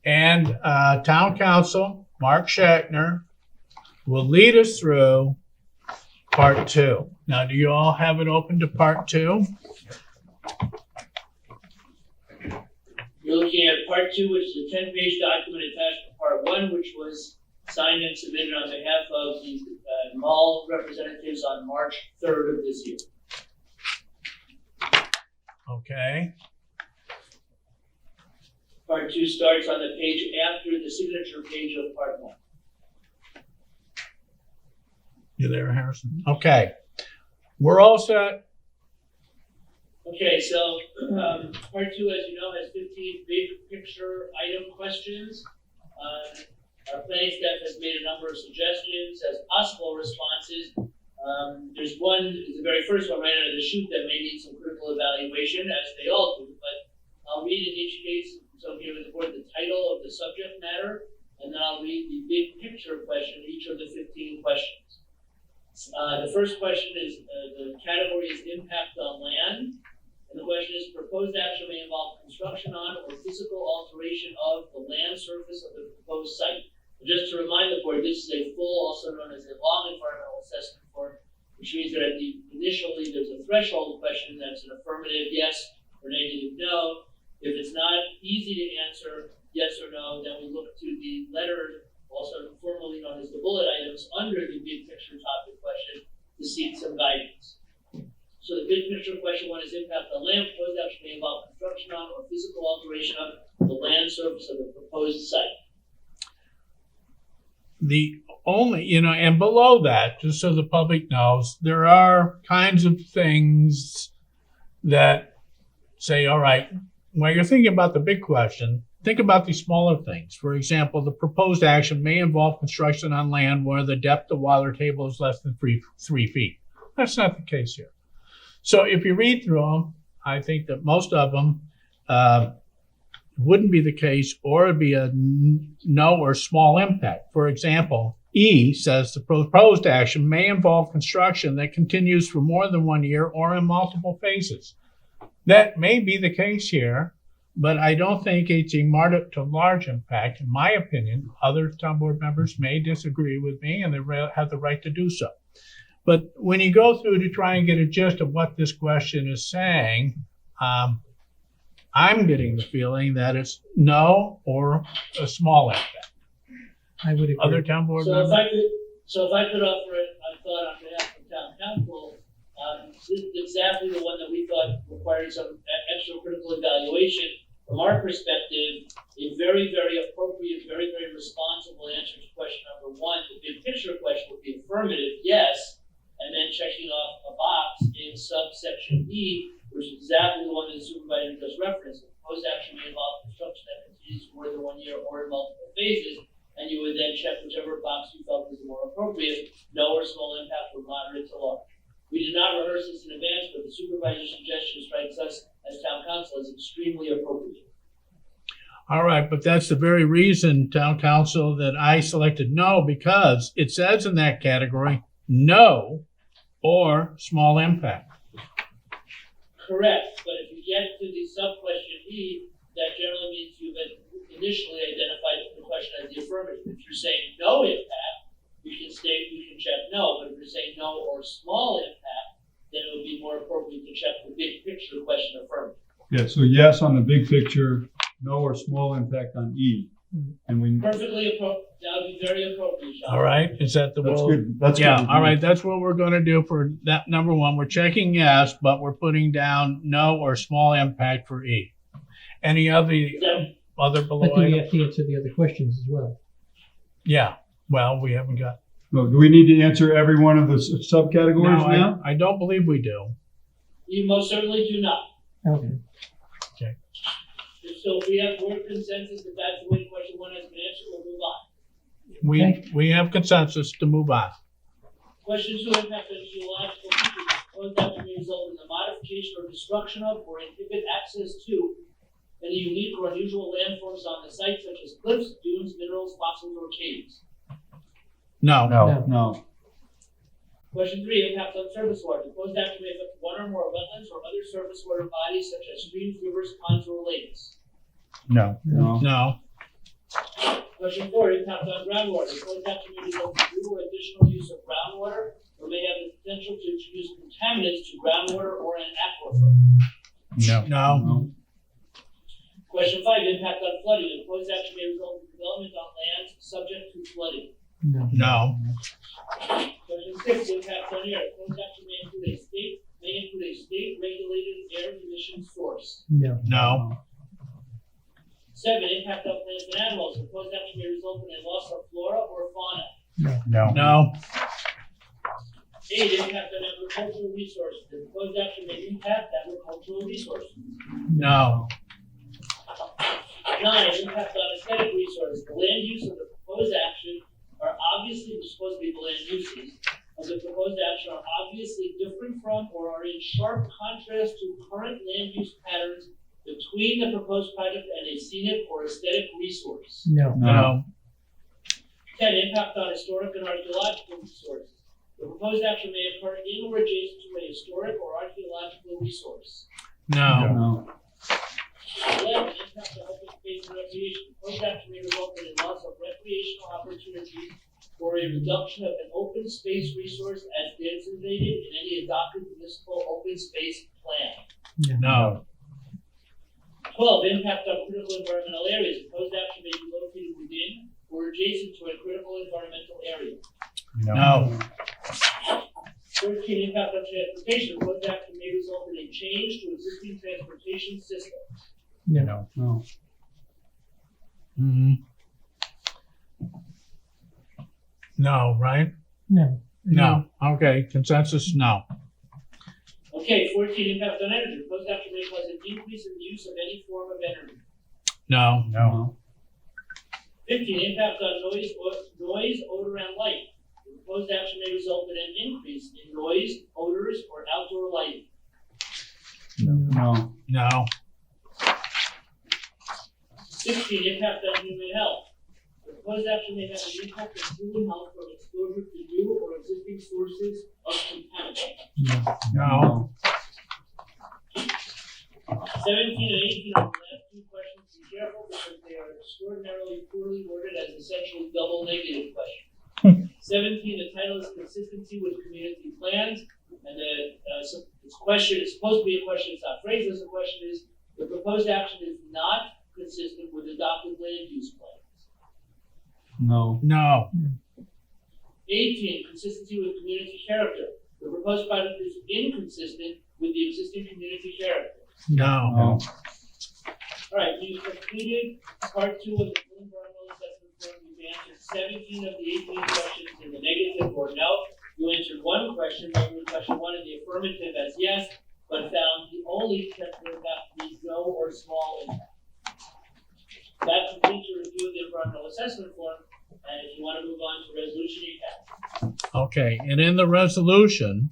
And Town Council, Mark Shatner, will lead us through part 2. Now, do you all have it open to part 2? You're looking at part 2, which is a 10-page document attached to part 1, which was signed and submitted on behalf of the mall representatives on March 3rd of this year. Okay. Part 2 starts on the page after the signature page of part 1. You there, Harrison? Okay. We're all set. Okay, so part 2, as you know, has 15 big picture item questions. Our planning staff has made a number of suggestions as possible responses. There's one, the very first one right out of the chute that may need some critical evaluation, as they all do, but I'll read in each case, so okay with the board, the title of the subject matter, and then I'll read the big picture question, each of the 15 questions. The first question is, the category is impact on land. And the question is, proposed action may involve construction on or physical alteration of the land surface of the proposed site. And just to remind the board, this is a full, also known as a long environmental assessment form, which means that initially there's a threshold question that's an affirmative yes or negative no. If it's not easy to answer yes or no, then we look to the letter, also formally known as the bullet items, under the big picture topic question to seek some guidance. So the big picture question 1 is impact on land. Proposed action may involve construction on or physical alteration of the land surface of the proposed site. The only, and below that, just so the public knows, there are kinds of things that say, all right, when you're thinking about the big question, think about these smaller things. For example, the proposed action may involve construction on land where the depth of water table is less than 3 feet. That's not the case here. So if you read through them, I think that most of them wouldn't be the case, or it'd be a no or small impact. For example, E says the proposed action may involve construction that continues for more than 1 year or in multiple phases. That may be the case here, but I don't think it's a moderate to large impact. In my opinion, other town board members may disagree with me, and they have the right to do so. But when you go through to try and get a gist of what this question is saying, I'm getting the feeling that it's no or a small impact. I would agree. Other town board So members? if I could offer a thought on behalf of town council, this is exactly the one that we thought required some extra critical evaluation. From our perspective, a very, very appropriate, very, very responsible answer to question number 1, the big picture question would be affirmative, yes, and then checking off a box in subsection E, which is exactly the one that the supervisor just referenced. The proposed action may involve construction that continues for more than 1 year or in multiple phases, and you would then check whichever box you felt was more appropriate, no or small impact or moderate to large. We did not rehearse this in advance, but the supervisor's suggestion strikes us as town council as extremely appropriate. All right, but that's the very reason, town council, that I selected no, because it says in that category, no or small impact. Correct, but if you get to the sub-question E, that generally means you've initially identified the question as the affirmative. If you're saying no impact, we can check no, but if you're saying no or small impact, then it would be more appropriate to check the big picture question affirmative. Yeah, so yes on the big picture, no or small impact on E. And we, Perfectly appropriate, that would be very appropriate, Sean. All right, is that the that's rule? good. That's Yeah, good. all right, that's what we're gonna do for that number one. We're checking yes, but we're putting down no or small impact for E. Any other below But do we item? have to answer the other questions as well? Yeah, well, we haven't got. No, do we need to answer every one of the subcategories No, now? I don't believe we do. You most certainly do not. Okay. So if we have board consensus that that's the way question one has been answered, we'll move on. Okay. We have consensus to move on. Question two, impact on geological features. Proposed action may result in the modification or destruction of or inhibit access to any unique or unusual landforms on the site, such as cliffs, dunes, minerals, fossils, or caves. No. No. Question three, impact on surface water. Proposed action may affect one or more wetlands or other surface water bodies, such as streams, rivers, ponds, or lakes. No. No. Question four, impact on groundwater. Proposed action may result in new or additional use of groundwater, or may have the potential to introduce contaminants to groundwater or an aquifer. No. Question five, impact on flooding. Proposed action may result in development on lands subject to flooding. No. Question six, impact on air. Proposed action may include a state regulated air emission source. No. Seven, impact on plants and animals. Proposed action may result in a loss of flora or fauna. No. Eight, impact on agricultural resources. The proposed action may impact agricultural resources. No. Nine, impact on aesthetic resources. The land use of the proposed action are obviously supposed to be the land uses of the proposed action are obviously different from or are in sharp contrast to current land use patterns between the proposed project and a scenic or aesthetic resource. No. 10, impact on historic and archaeological resources. The proposed action may occur in or adjacent to a historic or archaeological resource. No. 11, impact on open space and recreation. Proposed action may result in a loss of recreational opportunities or a reduction of an open space resource as designated in any adopted municipal open space plan. No. 12, impact on critical environmental areas. Proposed action may be located within or adjacent to a critical environmental area. No. 13, impact on transportation. Proposed action may result in a change to existing transportation system. No. Mhm. No, right? No. Okay, consensus, no. Okay, 14, impact on energy. Proposed action may cause an increase in the use of any form of energy. No. 15, impact on noise, odor, and light. The proposed action may result in an increase in noise, odors, or outdoor lighting. No. 16, impact on human health. The proposed action may have an impact on human health from exposure to new or existing sources of contaminants. No. 17 and 18 are the last two questions. Be careful because they are extraordinarily poorly worded as essentially double negative questions. 17, the title is consistency with community plans, and the question is supposed to be a question. It's not phrased as a question. Is the proposed action is not consistent with adopted land use plans. No. 18, consistency with community character. The proposed project is inconsistent with the existing community character. No. All right, we've completed part 2 of the environmental assessment form. You've answered 17 of the 18 questions in the negative or no. You answered one question, maybe question 1 in the affirmative as yes, but found the only test would have to be no or small impact. That completes your review of the environmental assessment form, and if you want to move on to resolution, you can. Okay, and in the resolution,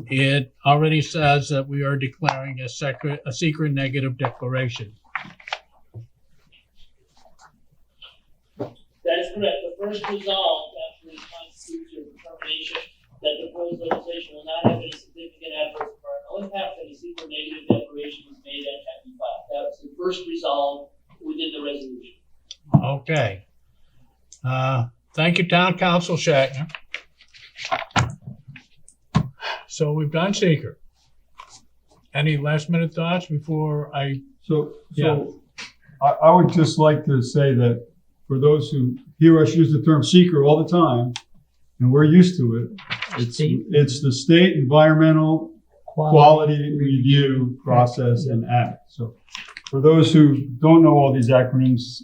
it already says that we are declaring a secret negative declaration. That is correct. The first resolve actually constitutes your determination that the proposed legislation will not have any significant adverse environmental impact, and first resolved within the resolution. Okay. Thank you, Town Council Shatner. So we've done seeker. Any last minute thoughts before I? So Yeah. I would just like to say that for those who hear us use the term seeker all the time, and we're used to it, it's the State Environmental Quality Review Process and Act. So for those who don't know all these acronyms,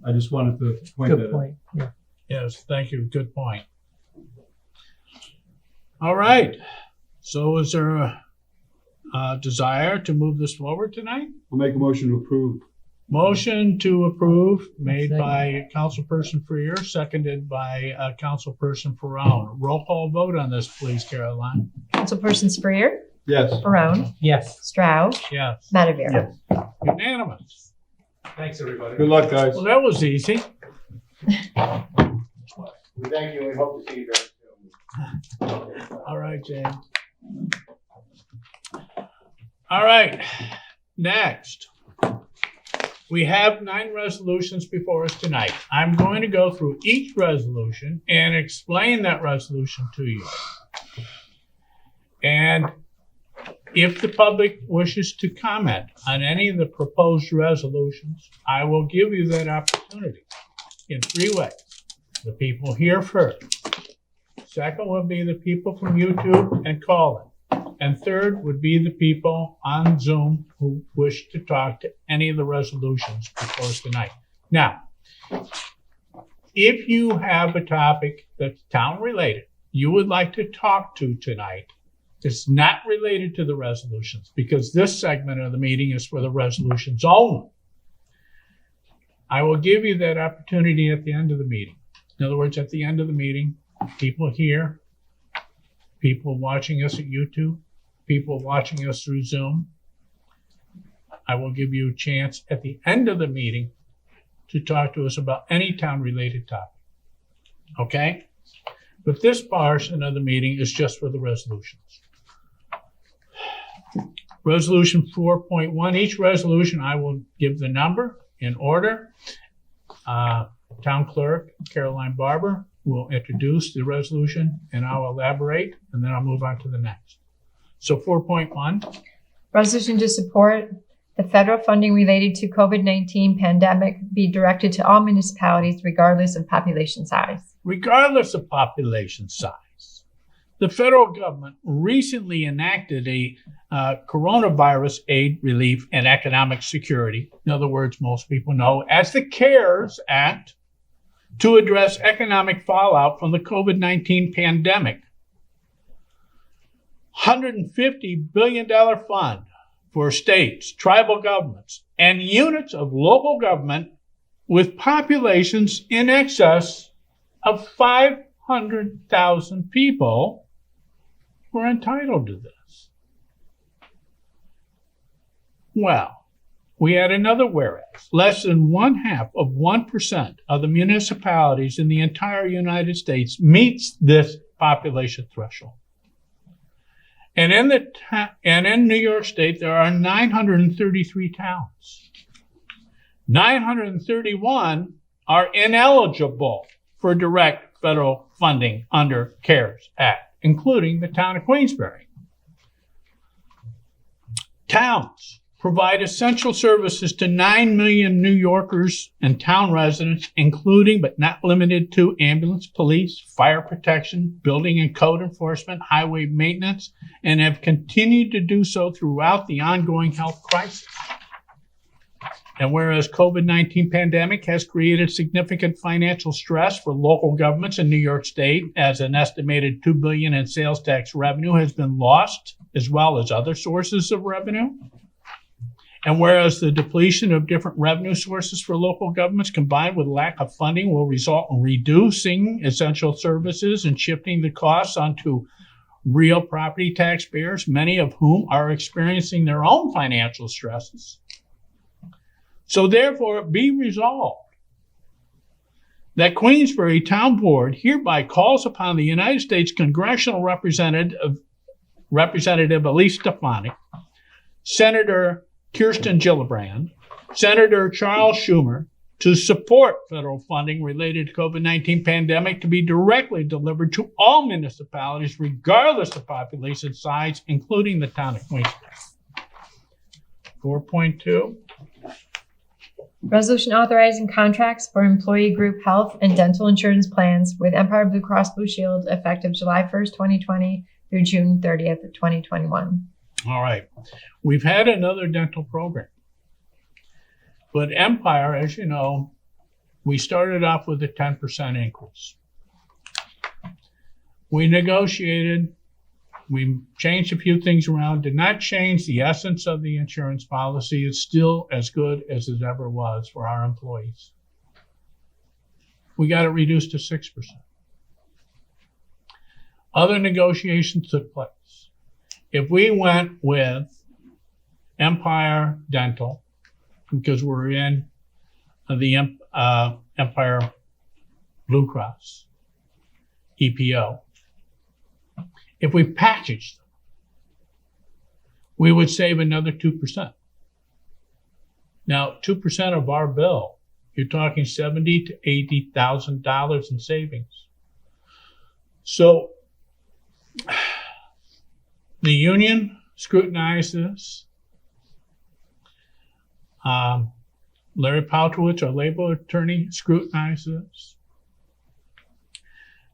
I just wanted to point that out. Good point. Yeah. Yes, thank you. Good point. All right. So is there a desire to move this forward tonight? I'll make a motion to approve. Motion to approve made Second. by Councilperson Freer, seconded by Councilperson Ferone. Roll call vote on this, please, Caroline. Councilperson Sprayer, Yes. Barone, Yes. Stroud, Yes. Mattavir. Unanimous. Thanks, everybody. Good luck, guys. Well, that was easy. We thank you, and we hope to see you very soon. All right, James. All right, next. We have 9 resolutions before us tonight. I'm going to go through each resolution and explain that resolution to you. And if the public wishes to comment on any of the proposed resolutions, I will give you that opportunity in 3 ways. The people here first. Second would be the people from YouTube and call-in. And third would be the people on Zoom who wish to talk to any of the resolutions before us tonight. Now, if you have a topic that's town-related, you would like to talk to tonight, it's not related to the resolutions, because this segment of the meeting is for the resolutions only. I will give you that opportunity at the end of the meeting. In other words, at the end of the meeting, people here, people watching us at YouTube, people watching us through Zoom, I will give you a chance at the end of the meeting to talk to us about any town-related topic. Okay? But this portion of the meeting is just for the resolutions. Resolution 4.1, each resolution I will give the number in order. Town Clerk Caroline Barber will introduce the resolution and I'll elaborate, and then I'll move on to the next. So 4.1. Resolution to support the federal funding related to COVID-19 pandemic be directed to all municipalities regardless of population size. Regardless of population size, the federal government recently enacted a coronavirus aid, relief, and economic security. In other words, most people know as the CARES Act, to address economic fallout from the COVID-19 pandemic. $150 billion fund for states, tribal governments, and units of local government with populations in excess of 500,000 people were entitled to this. Well, we had another whereas. Less than 0.5% of the municipalities in the entire United States meets this population threshold. And in New York State, there are 933 towns. 931 are ineligible for direct federal funding under CARES Act, including the town of Queensberry. Towns provide essential services to 9 million New Yorkers and town residents, including but not limited to ambulance, police, fire protection, building and code enforcement, highway maintenance, and have continued to do so throughout the ongoing health crisis. And whereas COVID-19 pandemic has created significant financial stress for local governments in New York State, as an estimated $2 billion in sales tax revenue has been lost, as well as other sources of revenue. And whereas the depletion of different revenue sources for local governments combined with lack of funding will result in reducing essential services and shifting the costs onto real property taxpayers, many of whom are experiencing their own financial stresses. So therefore, it be resolved that Queensberry Town Board hereby calls upon the United States Congressional Representative Elise Stefanik, Senator Kirsten Gillibrand, Senator Charles Schumer to support federal funding related to COVID-19 pandemic to be directly delivered to all municipalities, regardless of population size, including the town of Queensbury. 4.2. Resolution authorizing contracts for employee group health and dental insurance plans with Empire Blue Cross Blue Shield effective July 1st, 2020 through June 30th, 2021. All right. We've had another dental program. But Empire, as you know, we started off with a 10% increase. We negotiated, we changed a few things around, did not change the essence of the insurance policy. It's still as good as it ever was for our employees. We got it reduced to 6%. Other negotiations took place. If we went with Empire Dental, because we're in the Empire Blue Cross, EPO. If we packaged them, we would save another 2%. Now, 2% of our bill, you're talking $70,000 to $80,000 in savings. So the union scrutinized this. Larry Paltrowitz, our labor attorney, scrutinized this.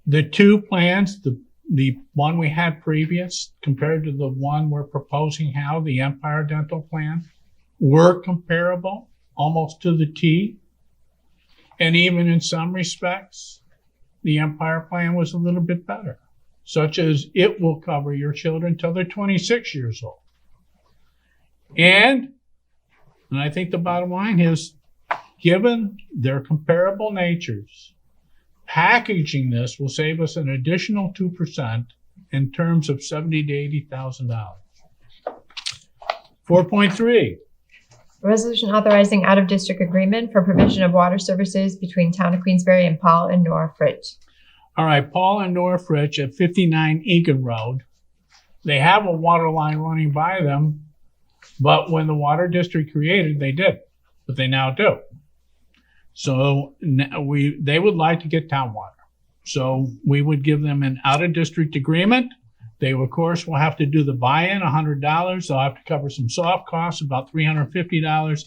The two plans, the one we had previous compared to the one we're proposing now, the Empire Dental plan, were comparable almost to the T. And even in some respects, the Empire plan was a little bit better, such as it will cover your children till they're 26 years old. And I think the bottom line is, given their comparable natures, packaging this will save us an additional 2% in terms of $70,000 to $80,000. 4.3. Resolution authorizing out-of-district agreement for provision of water services between Town of Queensberry and Paul and Nora Fritch. All right, Paul and Nora Fritch at 59 Egan Road. They have a water line running by them, but when the water district created, they did, but they now do. So they would like to get town water. So we would give them an out-of-district agreement. They, of course, will have to do the buy-in, $100. They'll have to cover some soft costs, about $350.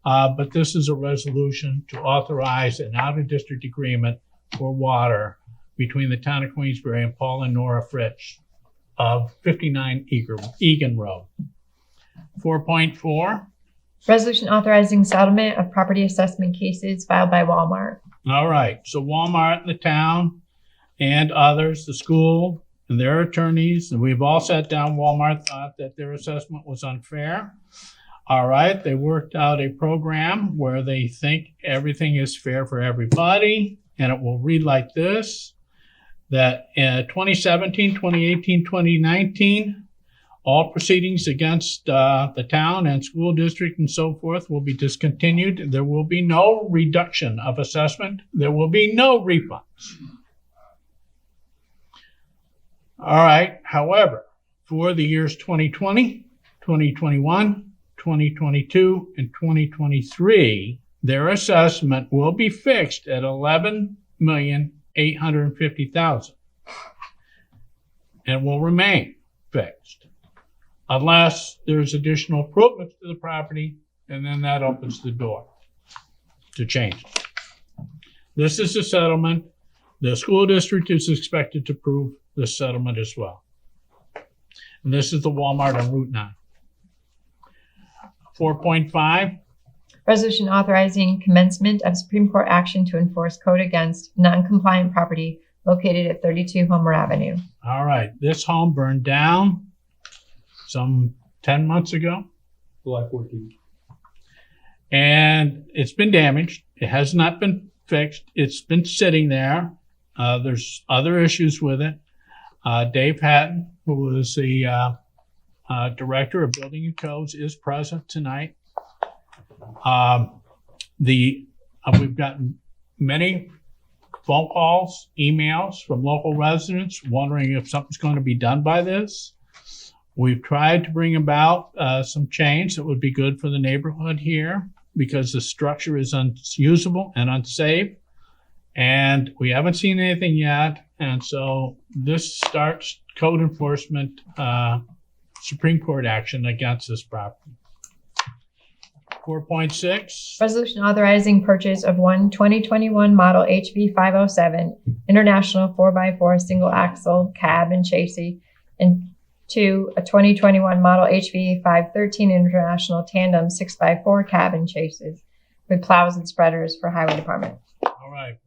But this is a resolution to authorize an out-of-district agreement for water between the town of Queensberry and Paul and Nora Fritch of 59 Egan Road. 4.4. Resolution authorizing settlement of property assessment cases filed by Walmart. All right. So Walmart, the town, and others, the school, and their attorneys, and we've all sat down. Walmart thought that their assessment was unfair. All right. They worked out a program where they think everything is fair for everybody, and it will read like this, that in 2017, 2018, 2019, all proceedings against the town and school district and so forth will be discontinued. There will be no reduction of assessment. There will be no refunds. All right. However, for the years 2020, 2021, 2022, and 2023, their assessment will be fixed at $11,850,000 and will remain fixed, unless there's additional improvements to the property, and then that opens the door to change. This is a settlement. The school district is expected to approve this settlement as well. And this is the Walmart on Route 9. 4.5. Resolution authorizing commencement of Supreme Court action to enforce code against non-compliant property located at 32 Homer Avenue. All right. This home burned down some 10 months ago. July 14th. And it's been damaged. It has not been fixed. It's been sitting there. There's other issues with it. Dave Hatton, who is the director of Building and Codes, is present tonight. We've gotten many phone calls, emails from local residents wondering if something's going to be done by this. We've tried to bring about some change that would be good for the neighborhood here. because the structure is unusable and unsafe. And we haven't seen anything yet. And so this starts code enforcement, Supreme Court action against this property. 4.6. Resolution authorizing purchase of one 2021 model HV 507 International 4x4 single axle cab and chassis, and two, a 2021 model HV 513 International tandem 6x4 cab and chassis with plows and spreaders for highway department. All right.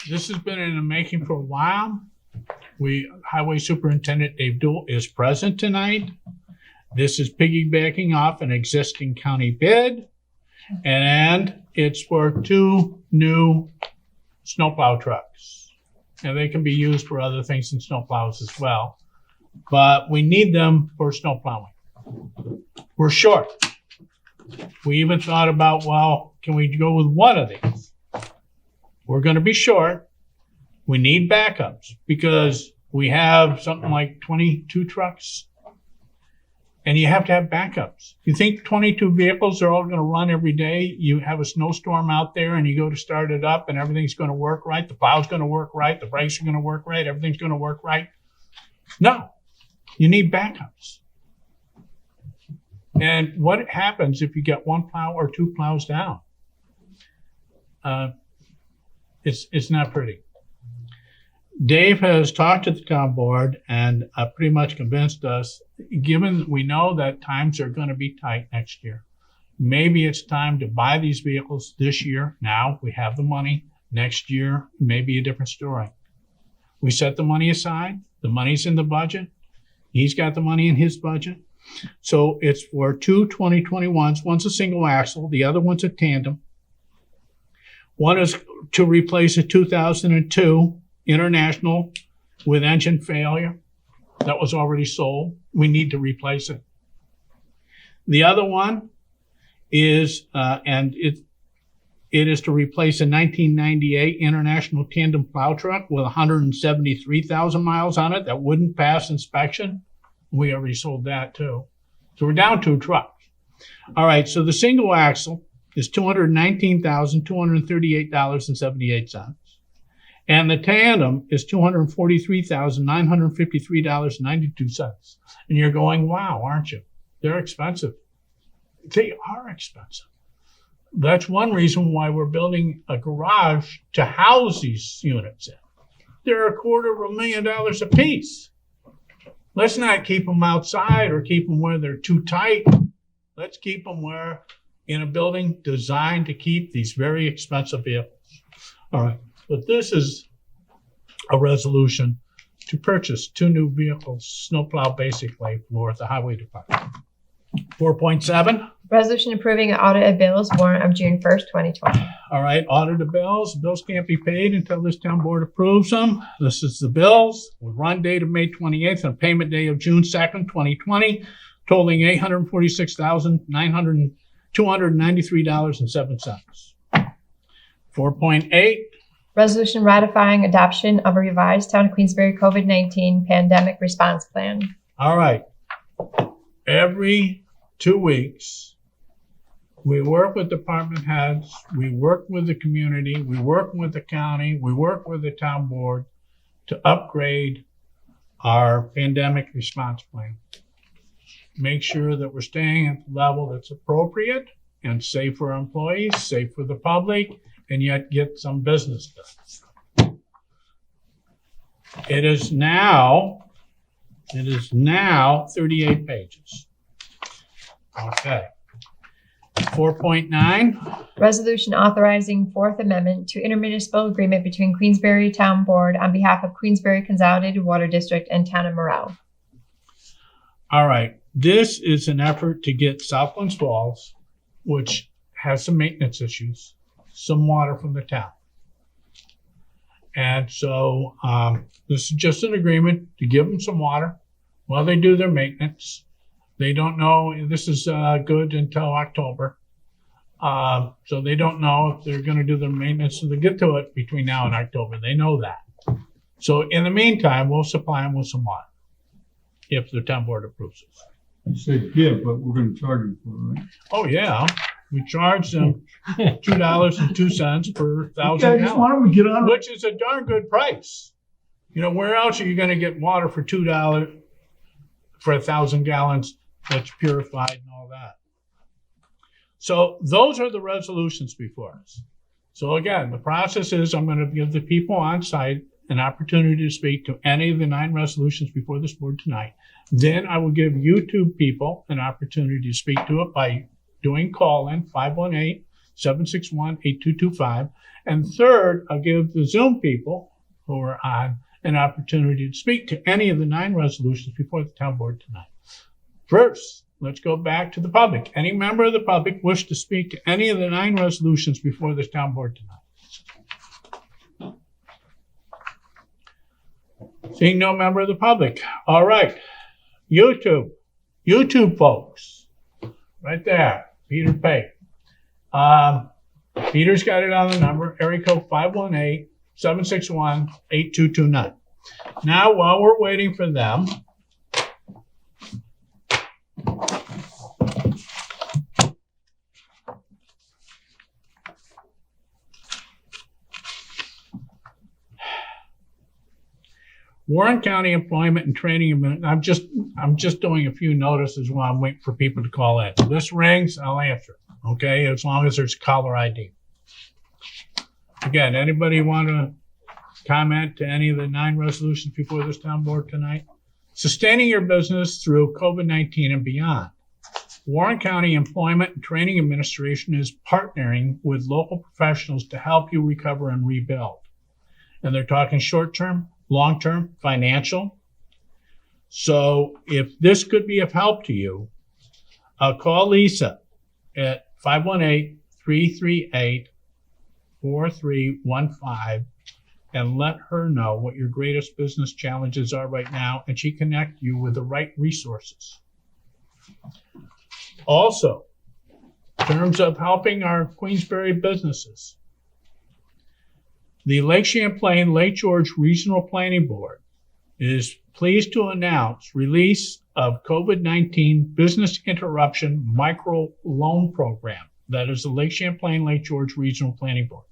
This has been in the making for a while. Highway Superintendent Dave Dool is present tonight. This is piggybacking off an existing county bid, and it's for two new snowplow trucks. And they can be used for other things than snowplows as well, but we need them for snowplowing. We're short. We even thought about, well, can we go with one of these? We're going to be short. We need backups because we have something like 22 trucks. And you have to have backups. You think 22 vehicles are all going to run every day? You have a snowstorm out there and you go to start it up and everything's going to work right. The plow's going to work right. The brakes are going to work right. Everything's going to work right. No, you need backups. And what happens if you get one plow or two plows down? It's not pretty. Dave has talked to the town board and pretty much convinced us, given we know that times are going to be tight next year, maybe it's time to buy these vehicles this year. Now we have the money. Next year, maybe a different story. We set the money aside. The money's in the budget. He's got the money in his budget. So it's for two 2021s. One's a single axle. The other one's a tandem. One is to replace a 2002 International with engine failure that was already sold. We need to replace it. The other one is, it is to replace a 1998 International tandem plow truck with 173,000 miles on it that wouldn't pass inspection. We already sold that too. So we're down two trucks. All right, so the single axle is $219,238.78. And the tandem is $243,953.92. And you're going, wow, aren't you? They're expensive. They are expensive. That's one reason why we're building a garage to house these units in. They're $250,000 a piece. Let's not keep them outside or keep them where they're too tight. Let's keep them where in a building designed to keep these very expensive vehicles. All right. But this is a resolution to purchase two new vehicles, snowplow basically, for the highway department. 4.7. Resolution approving an audit of bills warrant of June 1st, 2020. All right, audit of bills. Bills can't be paid until this town board approves them. This is the bills with run date of May 28th and payment day of June 2nd, 2020, totaling $846,293.07. 4.8. Resolution ratifying adoption of a revised Town of Queensberry COVID-19 pandemic response plan. All right. Every 2 weeks, we work with department heads, we work with the community, we work with the county, we work with the town board to upgrade our pandemic response plan. Make sure that we're staying at the level that's appropriate and safe for our employees, safe for the public, and yet get some business done. It is now 38 pages. Okay. 4.9. Resolution authorizing Fourth Amendment to intermunicipal agreement between Queensberry Town Board on behalf of Queensberry Consolidated Water District and Town of Morel. All right. This is an effort to get Southlands Falls, which has some maintenance issues, some water from the town. And so this is just an agreement to give them some water while they do their maintenance. They don't know, this is good until October. So they don't know if they're going to do their maintenance, so they get to it between now and October. They know that. So in the meantime, we'll supply them with some water if the town board approves it. You say give, but we're gonna charge them for it, right? Oh, yeah. We charge them $2.02 per thousand Okay, I just want gallons, them to get on it. which is a darn good price. You know, where else are you going to get water for $2 for 1,000 gallons that's purified and all that? So those are the resolutions before us. So again, the process is I'm going to give the people on site an opportunity to speak to any of the 9 resolutions before this board tonight. Then I will give YouTube people an opportunity to speak to it by doing call-in 518-761-8225. And third, I'll give the Zoom people who are on an opportunity to speak to any of the 9 resolutions before the town board tonight. First, let's go back to the public. Any member of the public wish to speak to any of the 9 resolutions before this town board tonight? Seeing no member of the public. All right. YouTube folks. Right there. Peter Pay. Peter's got it on the number, area code 518-761-8229. Now, while we're waiting for them, Warren County Employment and Training, I'm just doing a few notices while I'm waiting for people to call in. So this rings, I'll answer. Okay, as long as there's caller ID. Again, anybody want to comment to any of the 9 resolutions before this town board tonight? Sustaining your business through COVID-19 and beyond. Warren County Employment and Training Administration is partnering with local professionals to help you recover and rebuild. And they're talking short-term, long-term, financial. So if this could be of help to you, call Lisa at 518-338-4315 and let her know what your greatest business challenges are right now, and she connect you with the right resources. Also, in terms of helping our Queensberry businesses, the Lake Champlain Lake George Regional Planning Board is pleased to announce release of COVID-19 Business Interruption Micro Loan Program. That is the Lake Champlain Lake George Regional Planning Board.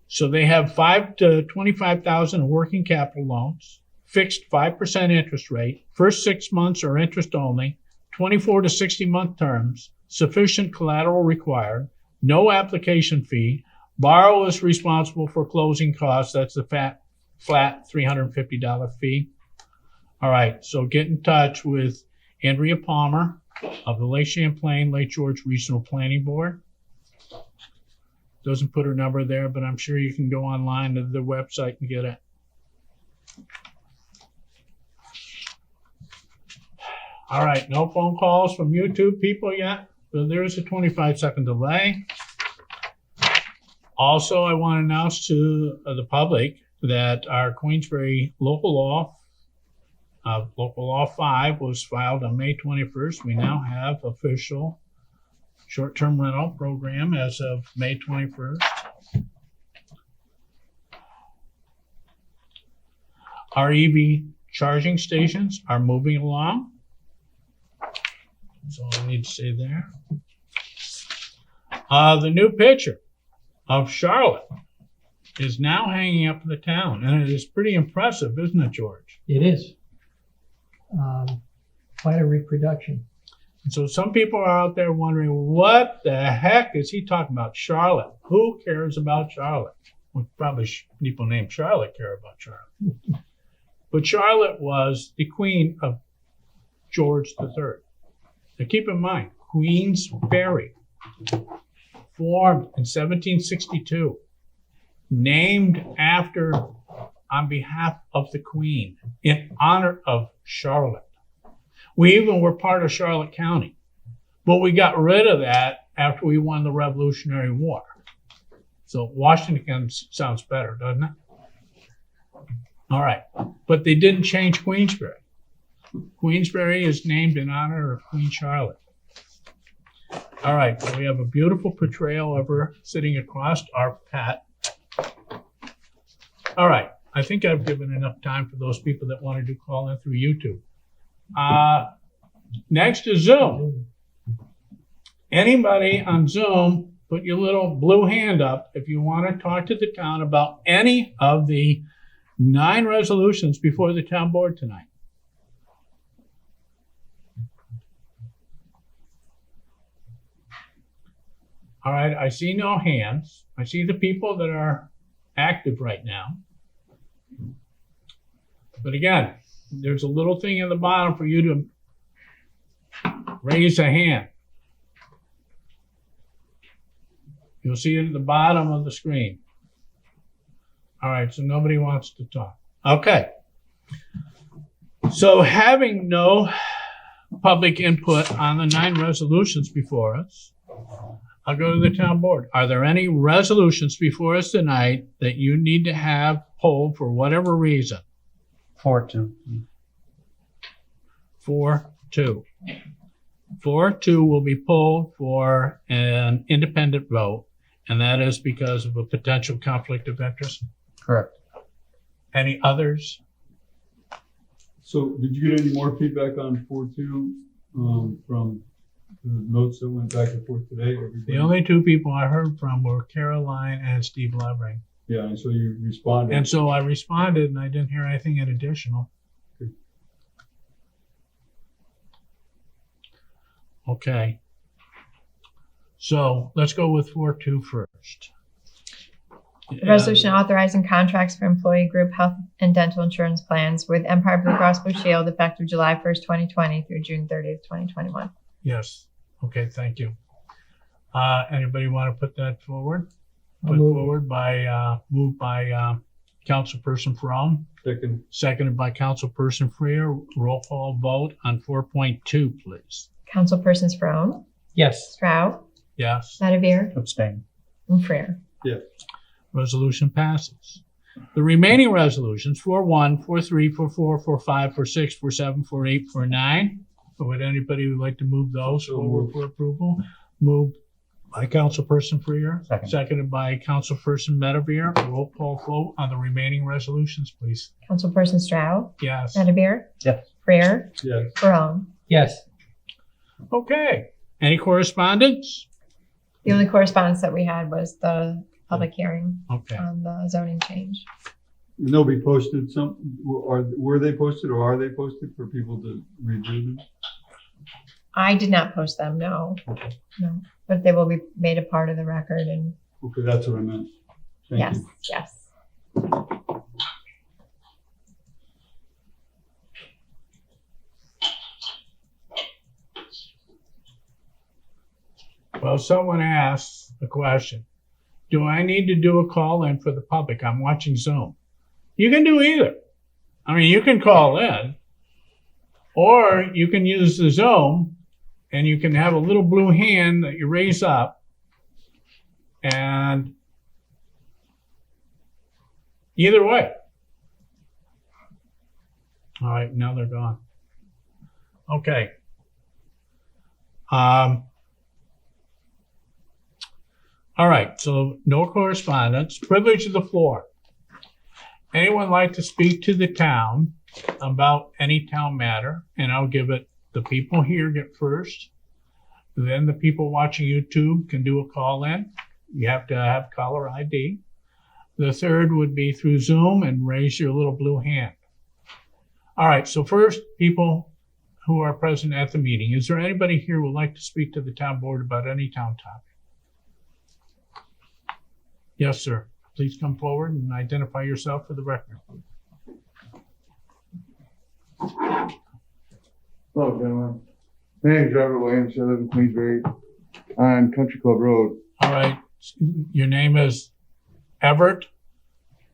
So they have $5,000 to $25,000 working capital loans, fixed 5% interest rate, first 6 months are interest only, 24 to 60 month terms, sufficient collateral required, no application fee. Borrower is responsible for closing costs. That's the flat $350 fee. All right, so get in touch with Andrea Palmer of the Lake Champlain Lake George Regional Planning Board. Doesn't put her number there, but I'm sure you can go online to the website and get it. All right, no phone calls from YouTube people yet, so there's a 25-second delay. Also, I want to announce to the public that our Queensberry local law 5 was filed on May 21st. We now have official short-term rental program as of May 21st. Our EV charging stations are moving along. That's all I need to say there. The new picture of Charlotte is now hanging up in the town, and it is pretty impressive, isn't it, George? It is. Quite a reproduction. And so some people are out there wondering, what the heck is he talking about? Charlotte. Who cares about Charlotte? Well, probably people named Charlotte care about Charlotte. But Charlotte was the queen of George III. Now keep in mind, Queensberry, formed in 1762, named after, on behalf of the Queen, in honor of Charlotte. We even were part of Charlotte County, but we got rid of that after we won the Revolutionary War. So Washington sounds better, doesn't it? All right, but they didn't change Queensberry. Queensberry is named in honor of Queen Charlotte. All right, so we have a beautiful portrayal of her sitting across our path. All right, I think I've given enough time for those people that wanted to call in through YouTube. Next is Zoom. Anybody on Zoom, put your little blue hand up if you want to talk to the town about any of the 9 resolutions before the town board tonight. All right, I see no hands. I see the people that are active right now. But again, there's a little thing in the bottom for you to raise a hand. You'll see it at the bottom of the screen. All right, so nobody wants to talk. Okay. So having no public input on the 9 resolutions before us, I'll go to the town board. Are there any resolutions before us tonight that you need to have pulled for whatever reason? 4-2. 4-2. 4-2 will be pulled for an independent vote, and that is because of a potential conflict of interest. Correct. Any others? So did you get any more feedback on 4-2 from the notes that went back and forth today? Everybody? The only 2 people I heard from were Caroline and Steve Levering. Yeah, and so you responded. And so I responded, and I didn't hear anything in additional. Okay. So let's go with 4-2 first. Resolution authorizing contracts for employee group health and dental insurance plans with Empire Blue Cross Blue Shield effective July 1st, 2020 through June 30th, 2021. Yes. Okay, thank you. Anybody want to put that forward? Put forward by, moved by Councilperson Frome. Second. Seconded by Councilperson Freer. Roll call vote on 4.2, please. Councilpersons Frome, Yes. Stroud, Yes. Medevere, Abstain. and Freer. Yes. Resolution passes. The remaining resolutions, 4-1, 4-3, 4-4, 4-5, 4-6, 4-7, 4-8, 4-9. Would anybody would like to move those forward for approval? Moved by Councilperson Freer. Second. Seconded by Councilperson Medevere. Roll call vote on the remaining resolutions, please. Councilperson Stroud, Yes. Medevere, Yes. Freer, Yes. Frome. Yes. Okay. Any correspondence? The only correspondence that we had was the public hearing Okay. on the zoning change. And they'll be posted. Were they posted or are they posted for people to review them? I did not post them, no. No, but they will be made a part of the record and Okay, that's what I meant. Thank yes, you. yes. Well, someone asked a question. Do I need to do a call in for the public? I'm watching Zoom. You can do either. I mean, you can call in, or you can use the Zoom and you can have a little blue hand that you raise up, and either way. All right, now they're gone. Okay. All right, so no correspondence. Privilege of the floor. Anyone like to speak to the town about any town matter? And I'll give it, the people here get first. Then the people watching YouTube can do a call in. You have to have caller ID. The third would be through Zoom and raise your little blue hand. All right, so first, people who are present at the meeting. Is there anybody here who would like to speak to the town board about any town topic? Yes, sir. Please come forward and identify yourself for the record. Hello, gentlemen. My name is Robert Williams. I live in Queensbury on Country Club Road. All right. Your name is Everett?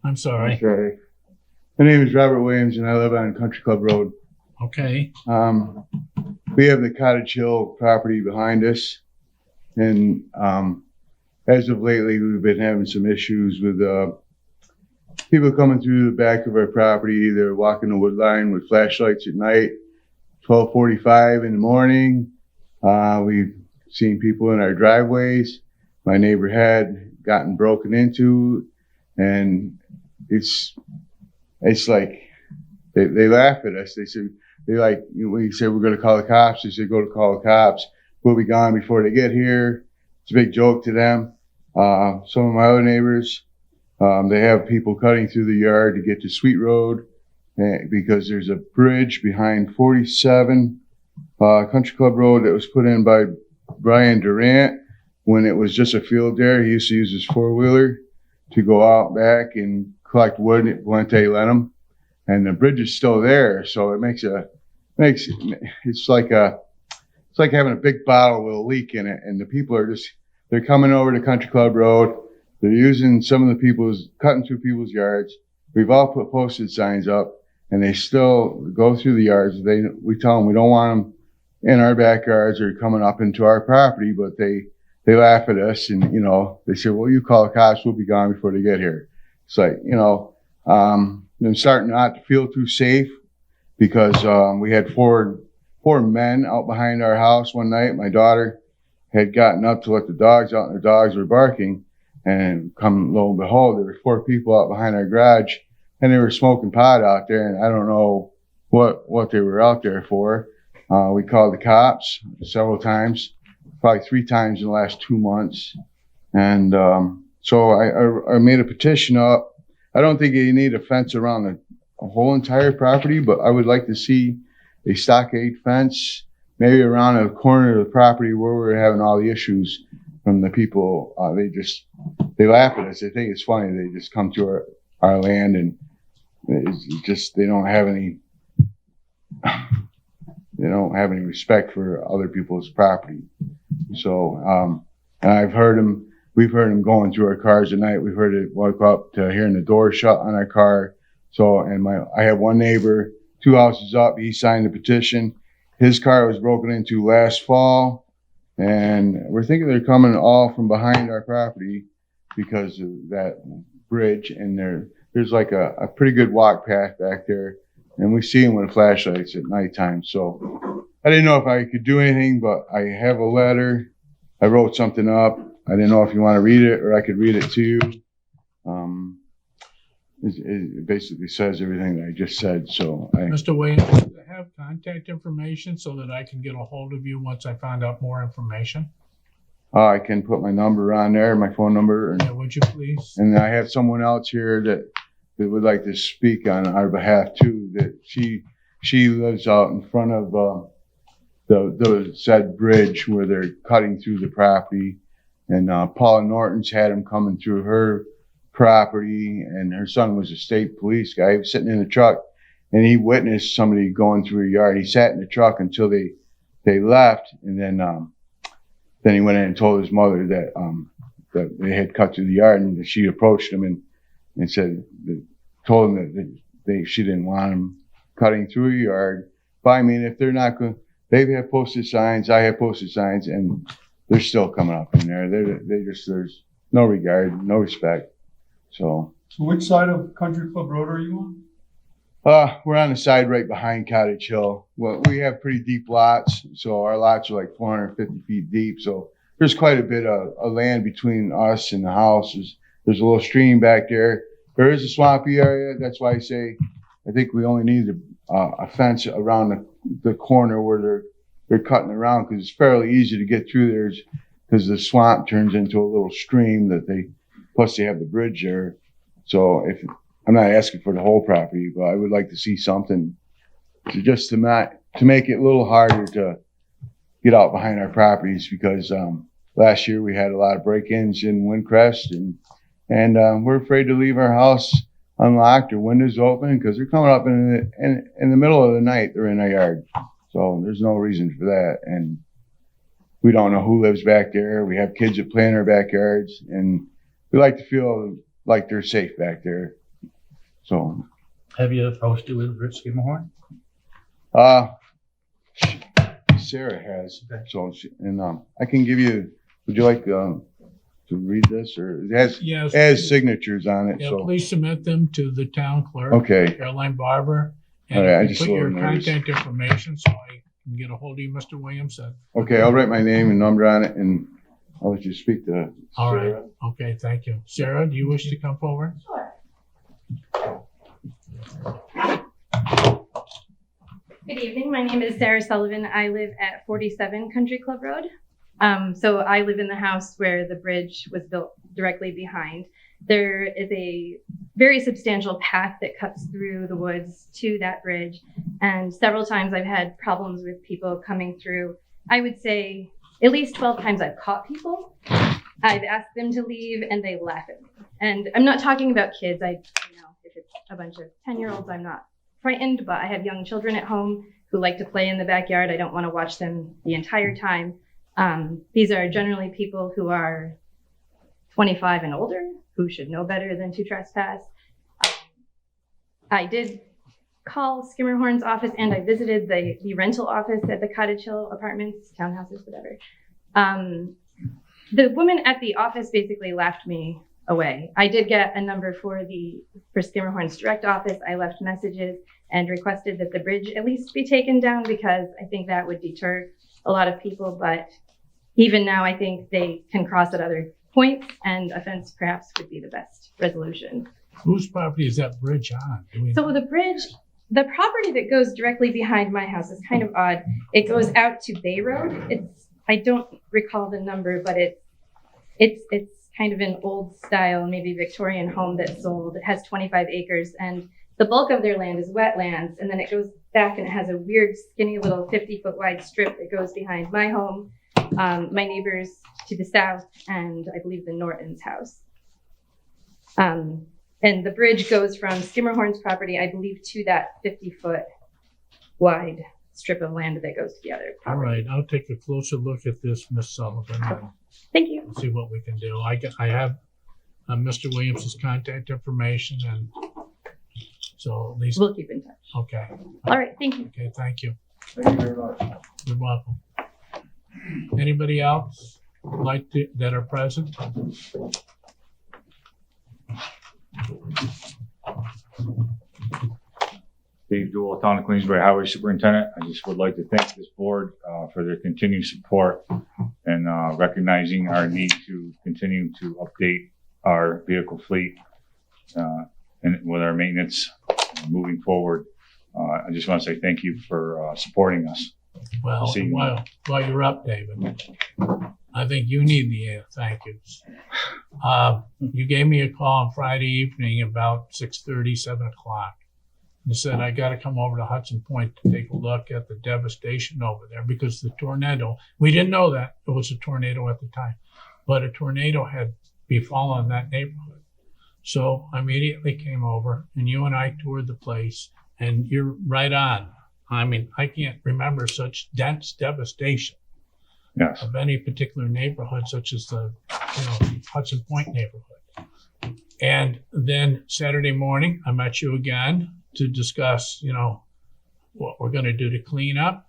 I'm sorry. I'm sorry. My name is Robert Williams and I live on Country Club Road. Okay. We have the Cottage Hill property behind us. And as of lately, we've been having some issues with people coming through the back of our property. They're walking the wood line with flashlights at night, 12:45 in the morning. We've seen people in our driveways. My neighbor had gotten broken into, and it's like they laugh at us. They say, we say we're going to call the cops. They say, go to call the cops. We'll be gone before they get here. It's a big joke to them. Some of my other neighbors, they have people cutting through the yard to get to Sweet Road because there's a bridge behind 47 Country Club Road that was put in by Brian Durant when it was just a field there. He used to use his four-wheeler to go out back and collect wood when they let him. And the bridge is still there, so it it's like having a big bottle with a leak in it, and the people they're coming over to Country Club Road. They're using some of the cutting through people's yards. We've all put posted signs up, and they still go through the yards. We tell them we don't want them in our backyards or coming up into our property, but they laugh at us, and they say, well, you call the cops, we'll be gone before they get here. It's like, I'm starting not to feel too safe because we had four men out behind our house one night. My daughter had gotten up to let the dogs out, and the dogs were barking. And lo and behold, there were 4 people out behind our garage, and they were smoking pot out there. And I don't know what they were out there for. We called the cops several times, probably 3 times in the last 2 months. And so I made a petition up. I don't think you need a fence around the whole entire property, but I would like to see a stockade fence, maybe around a corner of the property where we're having all the issues from the people. They laugh at us. They think it's funny. They just come to our land, and they don't have any respect for other people's property. So, and we've heard them going through our cars at night. We've heard it woke up to hearing the door shut on our car. So, I have one neighbor, 2 houses up. He signed the petition. His car was broken into last fall, and we're thinking they're coming all from behind our property because of that bridge. And there's like a pretty good walk path back there, and we see them with flashlights at nighttime. So I didn't know if I could do anything, but I have a letter. I wrote something up. I didn't know if you want to read it or I could read it to you. It basically says everything that I just said. So Mr. Williams, do you have contact information so that I can get a hold of you once I find out more information? I can put my number on there, my phone number. Yeah, would you please? And I have someone else here that would like to speak on our behalf too. That she lives out in front of the said bridge where they're cutting through the property. And Paula Norton's had him coming through her property, and her son was a state police guy. He was sitting in the truck, and he witnessed somebody going through a yard. He sat in the truck until they left, and then he went in and told his mother that they had cut through the yard, and she approached him and told him that she didn't want him cutting through a yard. But I mean, if they're not going, they have posted signs, I have posted signs, and they're still coming up in there. There's no regard, no respect. So which side of Country Club Road are you on? We're on the side right behind Cottage Hill. Well, we have pretty deep lots, so our lots are like 450 feet deep. So there's quite a bit of land between us and the house. There's a little stream back there. There is a swampy area. That's why I think we only need a fence around the corner where they're cutting around, because it's fairly easy to get through there because the swamp turns into a little stream plus they have the bridge there. So I'm not asking for the whole property, but I would like to see something to make it a little harder to get out behind our properties, because last year we had a lot of break-ins in Windcrest, and we're afraid to leave our house unlocked or windows open because they're coming up in the middle of the night. They're in our yard, so there's no reason for that. And we don't know who lives back there. We have kids that play in our backyards, and we like to feel like they're safe back there. So, Have you approached it with Rich Skimmerhorn? Sarah has. So, I can give you. Would you like to read this, or it has signatures on it? Yeah, so please submit them to the town clerk, okay, Caroline Barber, and all right, I just put your contact information so I can get a hold of you, Mr. Williamson. Okay, I'll write my name and number on it, and I'll let you speak to All Sarah. right. Okay, thank you. Sarah, do you wish to come forward? Sure. Good evening. My name is Sarah Sullivan. I live at 47 Country Club Road. So I live in the house where the bridge was built directly behind. There is a very substantial path that cuts through the woods to that bridge. And several times I've had problems with people coming through. I would say at least 12 times I've caught people. I've asked them to leave and they laugh at me. And I'm not talking about kids. If it's a bunch of 10-year-olds, I'm not frightened, but I have young children at home who like to play in the backyard. I don't want to watch them the entire time. These are generally people who are 25 and older, who should know better than to trespass. I did call Skimmerhorn's office and I visited the rental office at the Cottage Hill apartments, townhouses, whatever. The woman at the office basically laughed me away. I did get a number for Skimmerhorn's direct office. I left messages and requested that the bridge at least be taken down because I think that would deter a lot of people. But even now, I think they can cross at other points and a fence perhaps would be the best resolution. Whose property is that bridge on? So the bridge, the property that goes directly behind my house is kind of odd. It goes out to Bay Road. I don't recall the number, but it's kind of an old style, maybe Victorian home that sold. It has 25 acres and the bulk of their land is wetlands. And then it goes back and it has a weird skinny little 50-foot wide strip that goes behind my home, my neighbors to the south, and I believe the Norton's house. And the bridge goes from Skimmerhorn's property, I believe, to that 50-foot wide strip of land that goes to the other property. All right, I'll take a closer look at this, Miss Sullivan. And Thank you. see what we can do. I have Mr. Williams's contact information, and so at least We'll keep in touch. okay. All right, thank you. Okay, thank you. Thank you very much. You're welcome. Anybody else that are present? Dave Duell, Town of Queensberry Highway Superintendent. I just would like to thank this board for their continued support and recognizing our need to continue to update our vehicle fleet and with our maintenance moving forward. I just want to say thank you for supporting us. Well, See you. while you're up, David, I think you need the thank yous. You gave me a call on Friday evening about 6:30, 7 o'clock. You said, I got to come over to Hudson Point to take a look at the devastation over there because the tornado, we didn't know that it was a tornado at the time, but a tornado had befallen that neighborhood. So I immediately came over and you and I toured the place and you're right on. I mean, I can't remember such dense devastation Yes. of any particular neighborhood, such as the Hudson Point neighborhood. And then Saturday morning, I met you again to discuss, what we're going to do to clean up.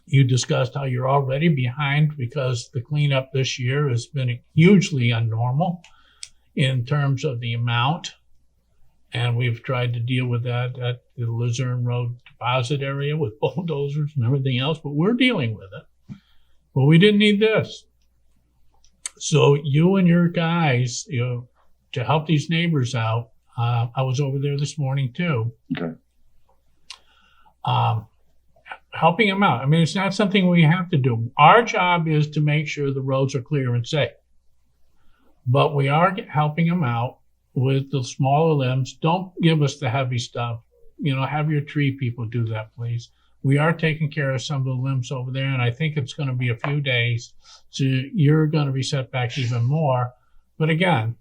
You discussed how you're already behind because the cleanup this year has been hugely abnormal in terms of the amount. And we've tried to deal with that at the Luzerne Road deposit area with bulldozers and everything else, but we're dealing with it. Well, we didn't need this. So you and your guys, to help these neighbors out, I was over there this morning too. Okay. Helping them out. I mean, it's not something we have to do. Our job is to make sure the roads are clear and safe. But we are helping them out with the smaller limbs. Don't give us the heavy stuff. Have your tree people do that, please. We are taking care of some of the limbs over there, and I think it's going to be a few days. So you're going to be set back even more. But again,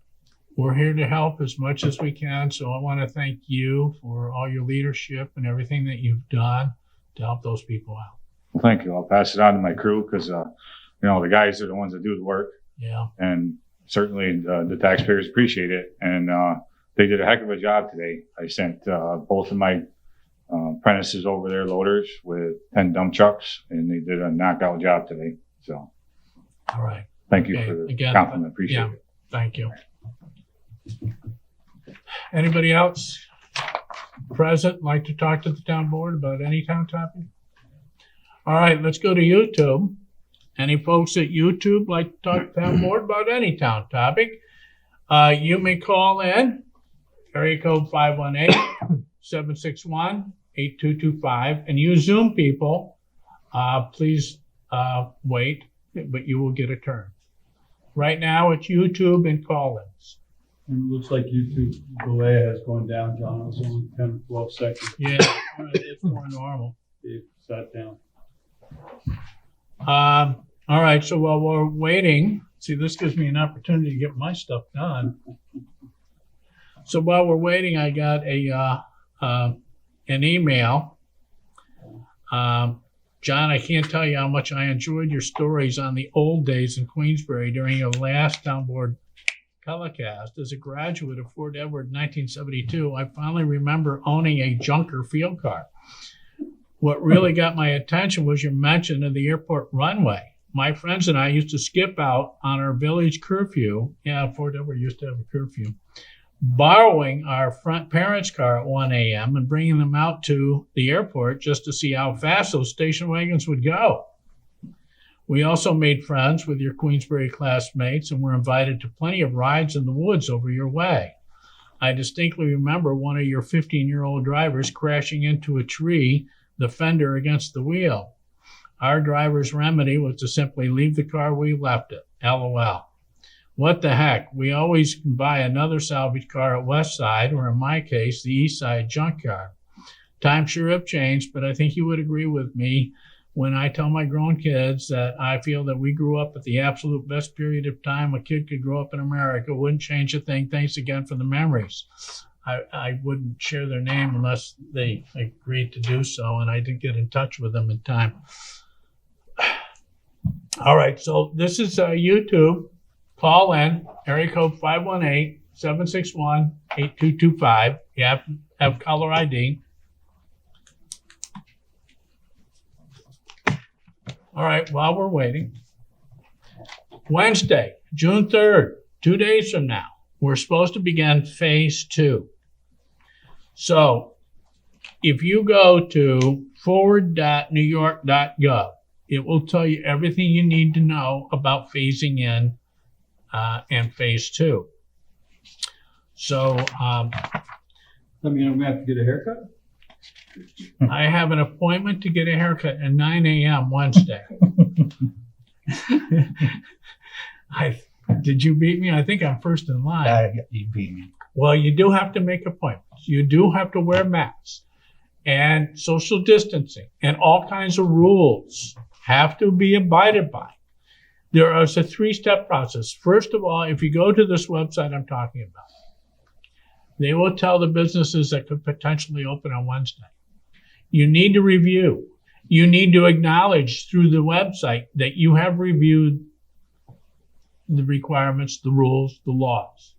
we're here to help as much as we can. So I want to thank you for all your leadership and everything that you've done to help those people out. Well, thank you. I'll pass it on to my crew because, the guys are the ones that do the work. Yeah. And certainly the taxpayers appreciate it. And they did a heck of a job today. I sent both of my apprentices over there, loaders, with 10 dump trucks, and they did a knockout job today. So, all right. Thank you for the compliment. Appreciate it. Thank you. Anybody else present like to talk to the town board about any town topic? All right, let's go to YouTube. Any folks at YouTube like to talk to the town board about any town topic? You may call in, area code 518-761-8255. 8225. And you Zoom people, please wait, but you will get a turn. Right now, it's YouTube and call-ins. And it looks like YouTube delay has gone down, John. It's only 10 or 12 seconds. Yeah, it's more normal. It sat down. All right, so while we're waiting, see, this gives me an opportunity to get my stuff done. So while we're waiting, I got an email. John, I can't tell you how much I enjoyed your stories on the old days in Queensbury during your last town board telecast. As a graduate of Fort Edward in 1972, I finally remember owning a junker field car. What really got my attention was your mention of the airport runway. My friends and I used to skip out on our village curfew. Yeah, Fort Edward used to have a curfew. Borrowing our front parents' car at 1 a.m. and bringing them out to the airport just to see how fast those station wagons would go. We also made friends with your Queensberry classmates and were invited to plenty of rides in the woods over your way. I distinctly remember one of your 15-year-old drivers crashing into a tree, the fender against the wheel. Our driver's remedy was to simply leave the car where we left it. LOL. What the heck? We always can buy another salvage car at West Side, or in my case, the East Side junkyard. Times sure have changed, but I think you would agree with me when I tell my grown kids that I feel that we grew up at the absolute best period of time a kid could grow up in America. Wouldn't change a thing. Thanks again for the memories. I wouldn't share their name unless they agreed to do so, and I didn't get in touch with them in time. All right, so this is YouTube. Call in, area code 518-761-8225. You have to have caller ID. All right, while we're waiting, Wednesday, June 3rd, 2 days from now, we're supposed to begin phase 2. So if you go to forward.newyork.gov, it will tell you everything you need to know about phasing in and phase 2. So I mean, I'm going to have to get a haircut? I have an appointment to get a haircut at 9 a.m. Wednesday. Did you beat me? I think I'm first in line. You beat me. Well, you do have to make appointments. You do have to wear masks and social distancing and all kinds of rules have to be abided by. There is a 3-step process. First of all, if you go to this website I'm talking about, they will tell the businesses that could potentially open on Wednesday. You need to review. You need to acknowledge through the website that you have reviewed the requirements, the rules, the laws.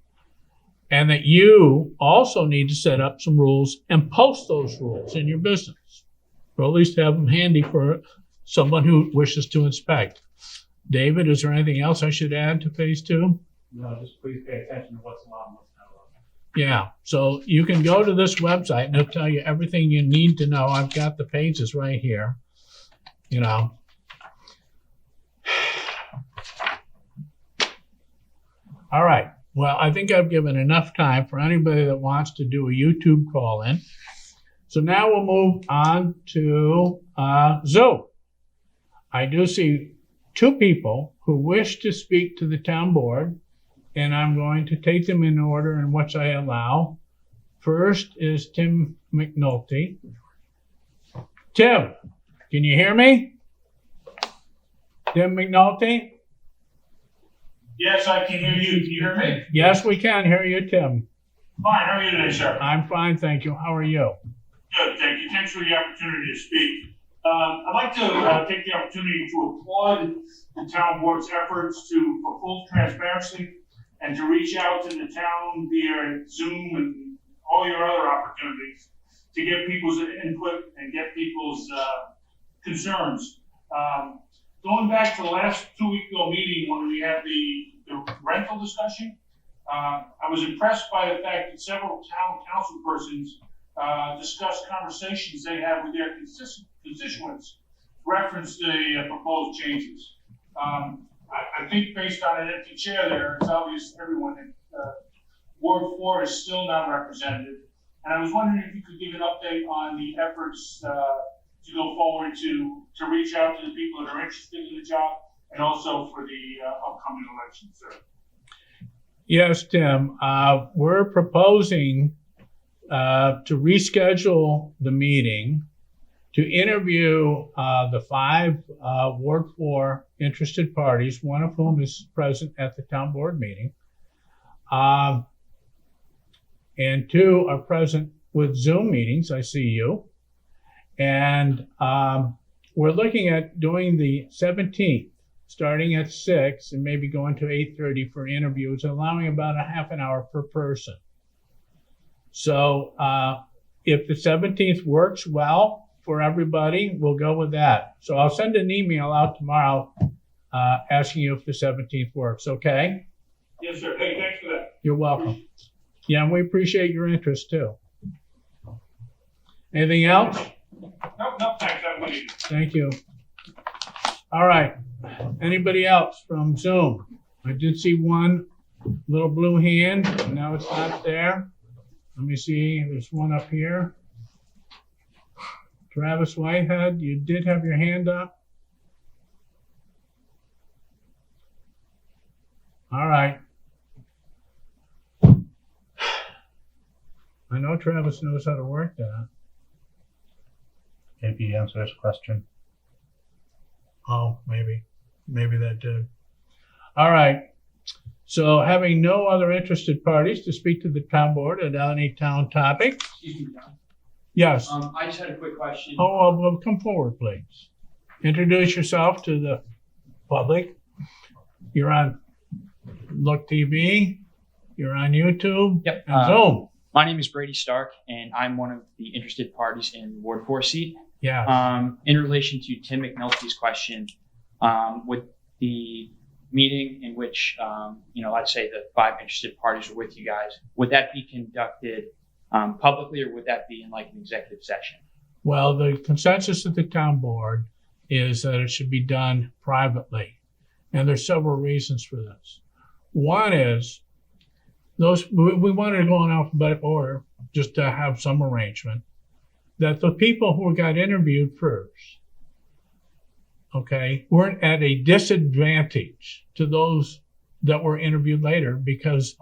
And that you also need to set up some rules and post those rules in your business, or at least have them handy for someone who wishes to inspect. David, is there anything else I should add to phase 2? No, just please pay attention to what's allowed and what's not allowed. Yeah, so you can go to this website and it'll tell you everything you need to know. I've got the pages right here, you know. All right, well, I think I've given enough time for anybody that wants to do a YouTube call in. So now we'll move on to Zoom. I do see 2 people who wish to speak to the town board, and I'm going to take them in order in which I allow. First is Tim McNulty. Tim, can you hear me? Tim McNulty? Yes, I can hear you. Can you hear me? Yes, we can hear you, Tim. Fine. How are you today, sir? I'm fine, thank you. How are you? Good, thank you. Thanks for the opportunity to speak. I'd like to take the opportunity to applaud the town board's efforts for full transparency and to reach out to the town via Zoom and all your other opportunities to get people's input and get people's concerns. Going back to the last 2-week-ago meeting when we had the rental discussion, I was impressed by the fact that several town council persons discussed conversations they had with their constituents, reference the proposed changes. I think based on an empty chair there, it's obvious to everyone that Ward 4 is still not represented. And I was wondering if you could give an update on the efforts to go forward to reach out to the people that are interested in the job and also for the upcoming election, sir. Yes, Tim. We're proposing to reschedule the meeting to interview the 5 Ward 4 interested parties, one of whom is present at the town board meeting, and 2 are present with Zoom meetings. I see you. And we're looking at doing the 17th, starting at 6 and maybe going to 8:30 for interviews, allowing about a half an hour per person. So if the 17th works well for everybody, we'll go with that. So I'll send an email out tomorrow asking you if the 17th works, okay? Yes, sir. Hey, thanks for that. You're welcome. Yeah, and we appreciate your interest too. Anything else? No, thanks. Have a good evening. Thank you. All right. Anybody else from Zoom? I did see one little blue hand. Now it's not there. Let me see. There's one up here. Travis Whitehead, you did have your hand up. All right. I know Travis knows how to work that. Maybe answer this question. Oh, maybe that did. All right. So having no other interested parties to speak to the town board on any town topic. Excuse me, John. Yes. I just had a quick question. Well, come forward, please. Introduce yourself to the public. You're on Look TV. You're on YouTube. Yep. And Zoom. My name is Brady Stark, and I'm one of the interested parties in the Ward 4 seat. Yeah. In relation to Tim McNulty's question, with the meeting in which, let's say the 5 interested parties are with you guys, would that be conducted publicly, or would that be in like an executive session? Well, the consensus of the town board is that it should be done privately. And there's several reasons for this. One is we wanted to go in alphabetical order just to have some arrangement, that the people who got interviewed first, okay, weren't at a disadvantage to those that were interviewed later, because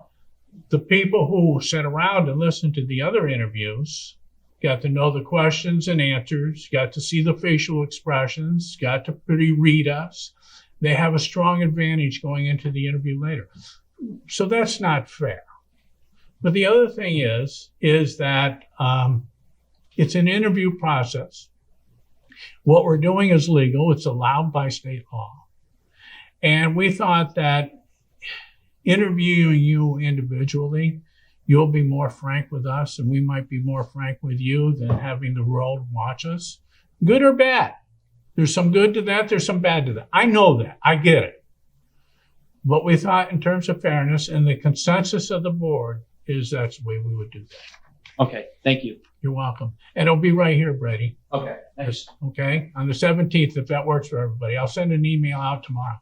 the people who sat around and listened to the other interviews got to know the questions and answers, got to see the facial expressions, got to pre-read us. They have a strong advantage going into the interview later. So that's not fair. But the other thing is that it's an interview process. What we're doing is legal. It's allowed by state law. And we thought that interviewing you individually, you'll be more frank with us, and we might be more frank with you than having the world watch us. Good or bad. There's some good to that. There's some bad to that. I know that. I get it. But we thought in terms of fairness, and the consensus of the board is that's the way we would do that. Okay, thank you. You're welcome. And it'll be right here, Brady. Okay, thanks. Okay, on the 17th, if that works for everybody. I'll send an email out tomorrow.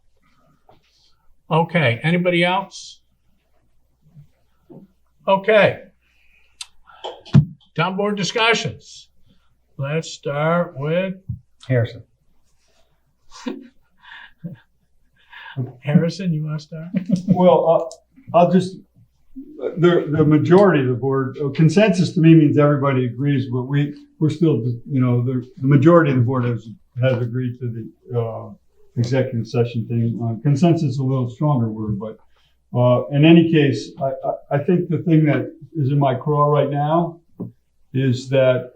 Okay, anybody else? Okay. Town board discussions. Let's start with Harrison. Harrison, you want to start? Well, I'll just, the majority of the board, consensus to me means everybody agrees, but we're still, the majority of the board has agreed to the executive session thing. Consensus is a little stronger word, but in any case, I think the thing that is in my craw right now is that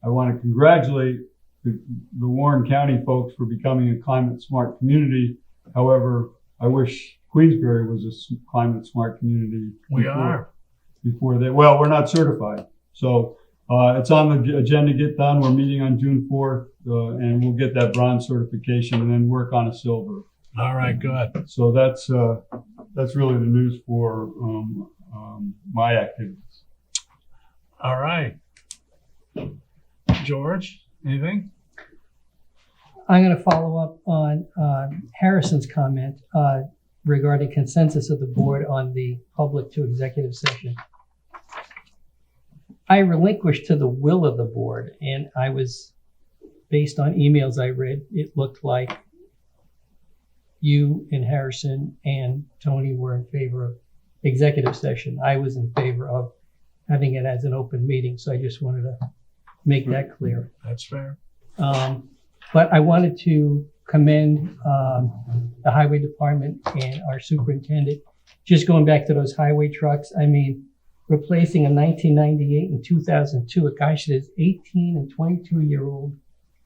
I want to congratulate the Warren County folks for becoming a climate smart community. However, I wish Queensberry was a climate smart community. Before they, well, we're not certified. So it's on the agenda to get done. We're meeting on June 4th, and we'll get that bronze certification and then work on a silver. All right, good. So that's really the news for my activities. All right. George, anything? I'm going to follow up on Harrison's comment regarding consensus of the board on the public to executive session. I relinquished to the will of the board, and I was, based on emails I read, it looked like you and Harrison and Tony were in favor of executive session. I was in favor of having it as an open meeting, so I just wanted to make that clear. That's fair. But I wanted to commend the highway department and our superintendent. Just going back to those highway trucks, I mean, replacing a 1998 and 2002, a gosh, it is 18 and 22-year-old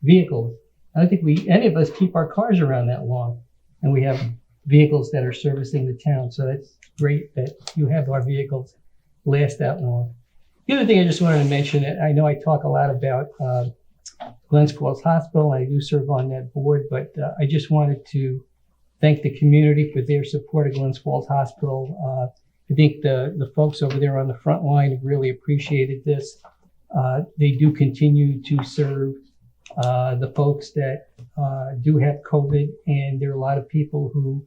vehicles. I don't think any of us keep our cars around that long, and we have vehicles that are servicing the town. So that's great that you have our vehicles last that long. The other thing I just wanted to mention, I know I talk a lot about Glens Falls Hospital. I do serve on that board, but I just wanted to thank the community for their support of Glens Falls Hospital. I think the folks over there on the front line have really appreciated this. They do continue to serve the folks that do have COVID, and there are a lot of people who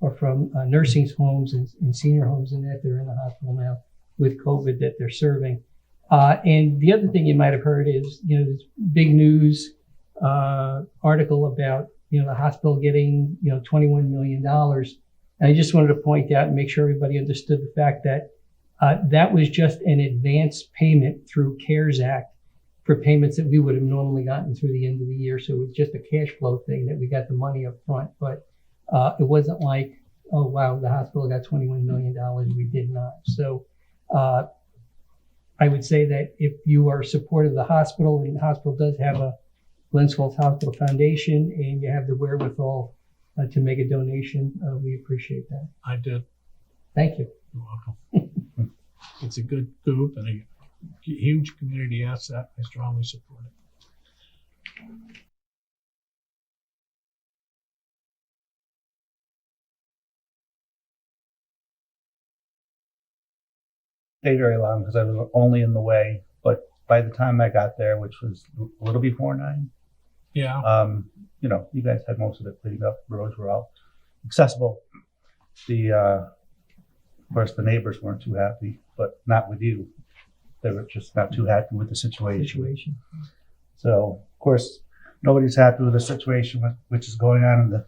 are from nursing homes and senior homes and that they're in the hospital now with COVID that they're serving. And the other thing you might have heard is, this big news article about, the hospital getting, $21 million. And I just wanted to point out and make sure everybody understood the fact that that was just an advance payment through CARES Act for payments that we would have normally gotten through the end of the year. So it was just a cash flow thing that we got the money up front, but it wasn't like, oh, wow, the hospital got $21 million. We did not. So I would say that if you are supportive of the hospital, and the hospital does have a Glens Falls Hospital Foundation, and you have the wherewithal to make a donation, we appreciate that. I did. Thank you. You're welcome. It's a good group and a huge community asset. I strongly support it. Stay very long because I was only in the way, but by the time I got there, which was a little before 9, Yeah. you guys had most of it cleaned up. The roads were all accessible. Of course, the neighbors weren't too happy, but not with you. They were just not too happy with the situation. So, of course, nobody's happy with the situation which is going on in the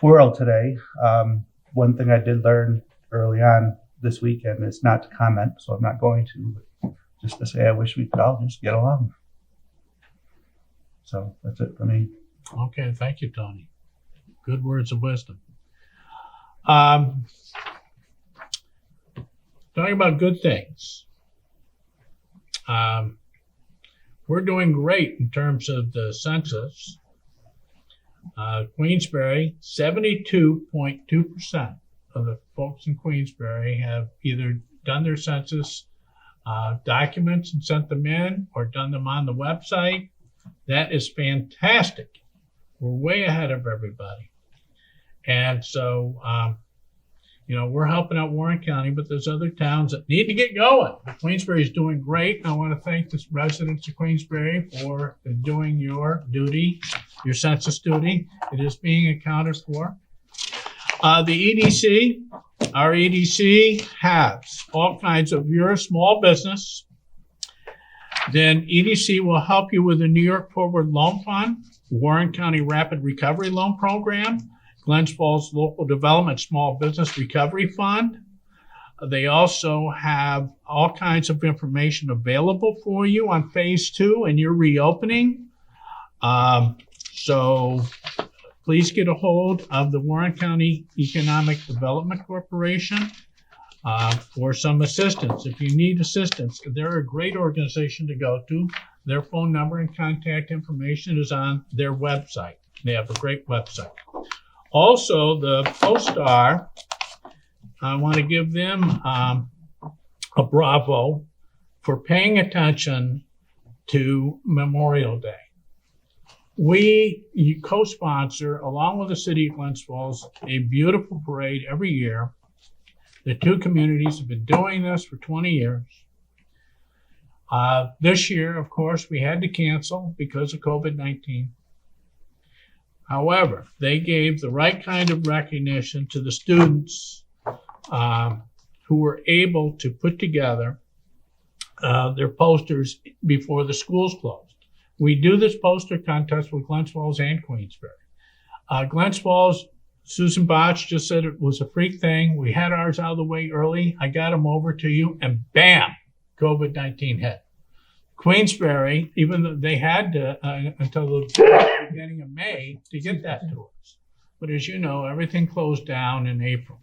world today. One thing I did learn early on this weekend is not to comment, so I'm not going to, but just to say I wish we could all just get along. So that's it for me. Okay, thank you, Tony. Good words of wisdom. Talking about good things. We're doing great in terms of the census. Queensberry, 72.2% of the folks in Queensberry have either done their census documents and sent them in or done them on the website. That is fantastic. We're way ahead of everybody. And so, we're helping out Warren County, but there's other towns that need to get going. Queensberry is doing great. I want to thank the residents of Queensberry for doing your duty, your census duty. It is being accounted for. The EDC, our EDC has all kinds of, you're a small business, then EDC will help you with the New York Forward Loan Fund, Warren County Rapid Recovery Loan Program, Glens Falls Local Development Small Business Recovery Fund. They also have all kinds of information available for you on phase 2 and your reopening. So please get a hold of the Warren County Economic Development Corporation for some assistance. If you need assistance, they're a great organization to go to. Their phone number and contact information is on their website. They have a great website. Also, the CoStar, I want to give them a bravo for paying attention to Memorial Day. We co-sponsor, along with the city of Glens Falls, a beautiful parade every year. The two communities have been doing this for 20 years. This year, of course, we had to cancel because of COVID-19. However, they gave the right kind of recognition to the students who were able to put together their posters before the schools closed. We do this poster contest with Glens Falls and Queensberry. Glens Falls, Susan Botch just said it was a freak thing. We had ours out of the way early. I got them over to you, and bam, COVID-19 hit. Queensberry, even though they had to, until the beginning of May to get that to us. But as you know, everything closed down in April.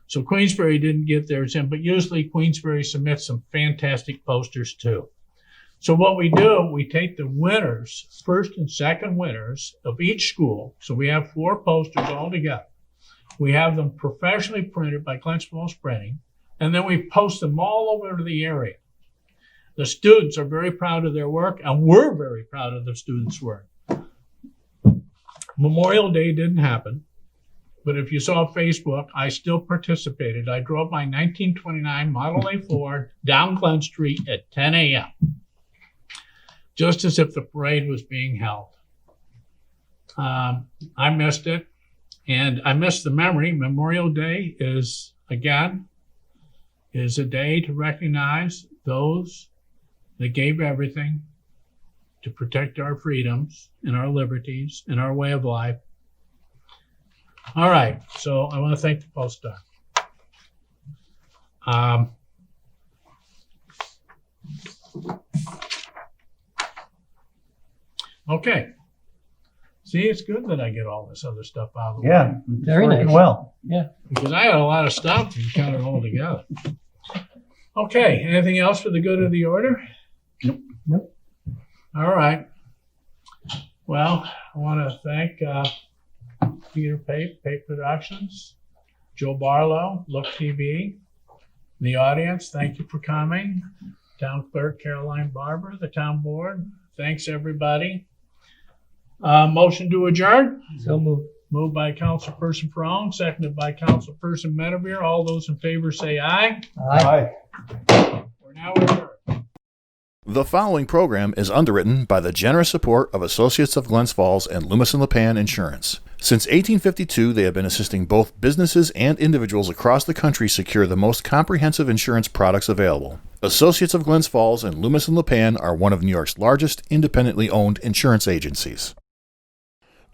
So Queensberry didn't get theirs in, but usually Queensberry submits some fantastic posters too. So what we do, we take the winners, first and second winners of each school. So we have 4 posters all together. We have them professionally printed by Glens Falls Printing, and then we post them all over the area. The students are very proud of their work, and we're very proud of the students' work. Memorial Day didn't happen, but if you saw Facebook, I still participated. I drove my 1929 Model A Ford down Glen Street at 10 a.m., just as if the parade was being held. I missed it, and I missed the memory. Memorial Day is a day to recognize those that gave everything to protect our freedoms and our liberties and our way of life. All right, so I want to thank the Post Doc. Okay. See, it's good that I get all this other stuff out of the way. Yeah, very nice. Well, yeah. Because I had a lot of stuff and count it all together. Okay, anything else for the good of the order? Nope. All right. Well, I want to thank Peter Pape, Pape Productions, Joe Barlow, Look TV, the audience. Thank you for coming. Town Clerk Caroline Barber, the town board. Thanks, everybody. Motion to adjourn? So moved. Moved by Councilperson Prong, seconded by Councilperson Medevere. All those in favor say aye. Aye. We're now adjourned. The following program is underwritten by the generous support of Associates of Glens Falls and Loomis and Lipan Insurance. Since 1852, they have been assisting both businesses and individuals across the country secure the most comprehensive insurance products available. Associates of Glens Falls and Loomis and Lipan are one of New York's largest independently owned insurance agencies.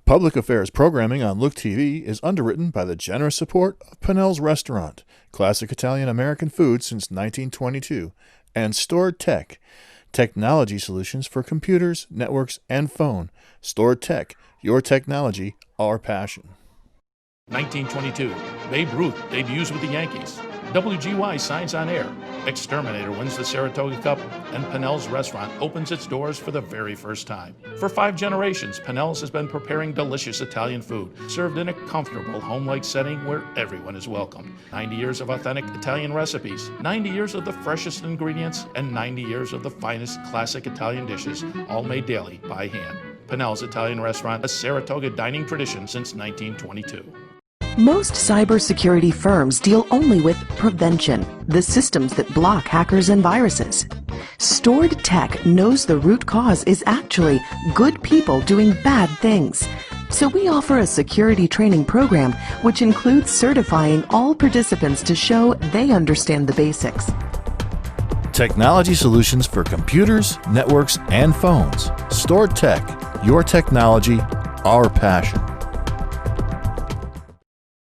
Public affairs programming on Look TV is underwritten by the generous support of Pinnell's Restaurant, classic Italian-American food since 1922, and Stored Tech, technology solutions for computers, networks, and phone. Stored Tech, your technology, our passion. 1922, Babe Ruth debuts with the Yankees. WGY signs on air. Exterminator wins the Saratoga Cup, and Pinnell's Restaurant opens its doors for the very first time. For 5 generations, Pinnell's has been preparing delicious Italian food, served in a comfortable, home-like setting where everyone is welcome. 90 years of authentic Italian recipes, 90 years of the freshest ingredients, and 90 years of the finest classic Italian dishes, all made daily by hand. Pinnell's Italian Restaurant, a Saratoga dining tradition since 1922. Most cybersecurity firms deal only with prevention, the systems that block hackers and viruses. Stored Tech knows the root cause is actually good people doing bad things. So we offer a security training program which includes certifying all participants to show they understand the basics. Technology solutions for computers, networks, and phones. Stored Tech, your technology, our passion.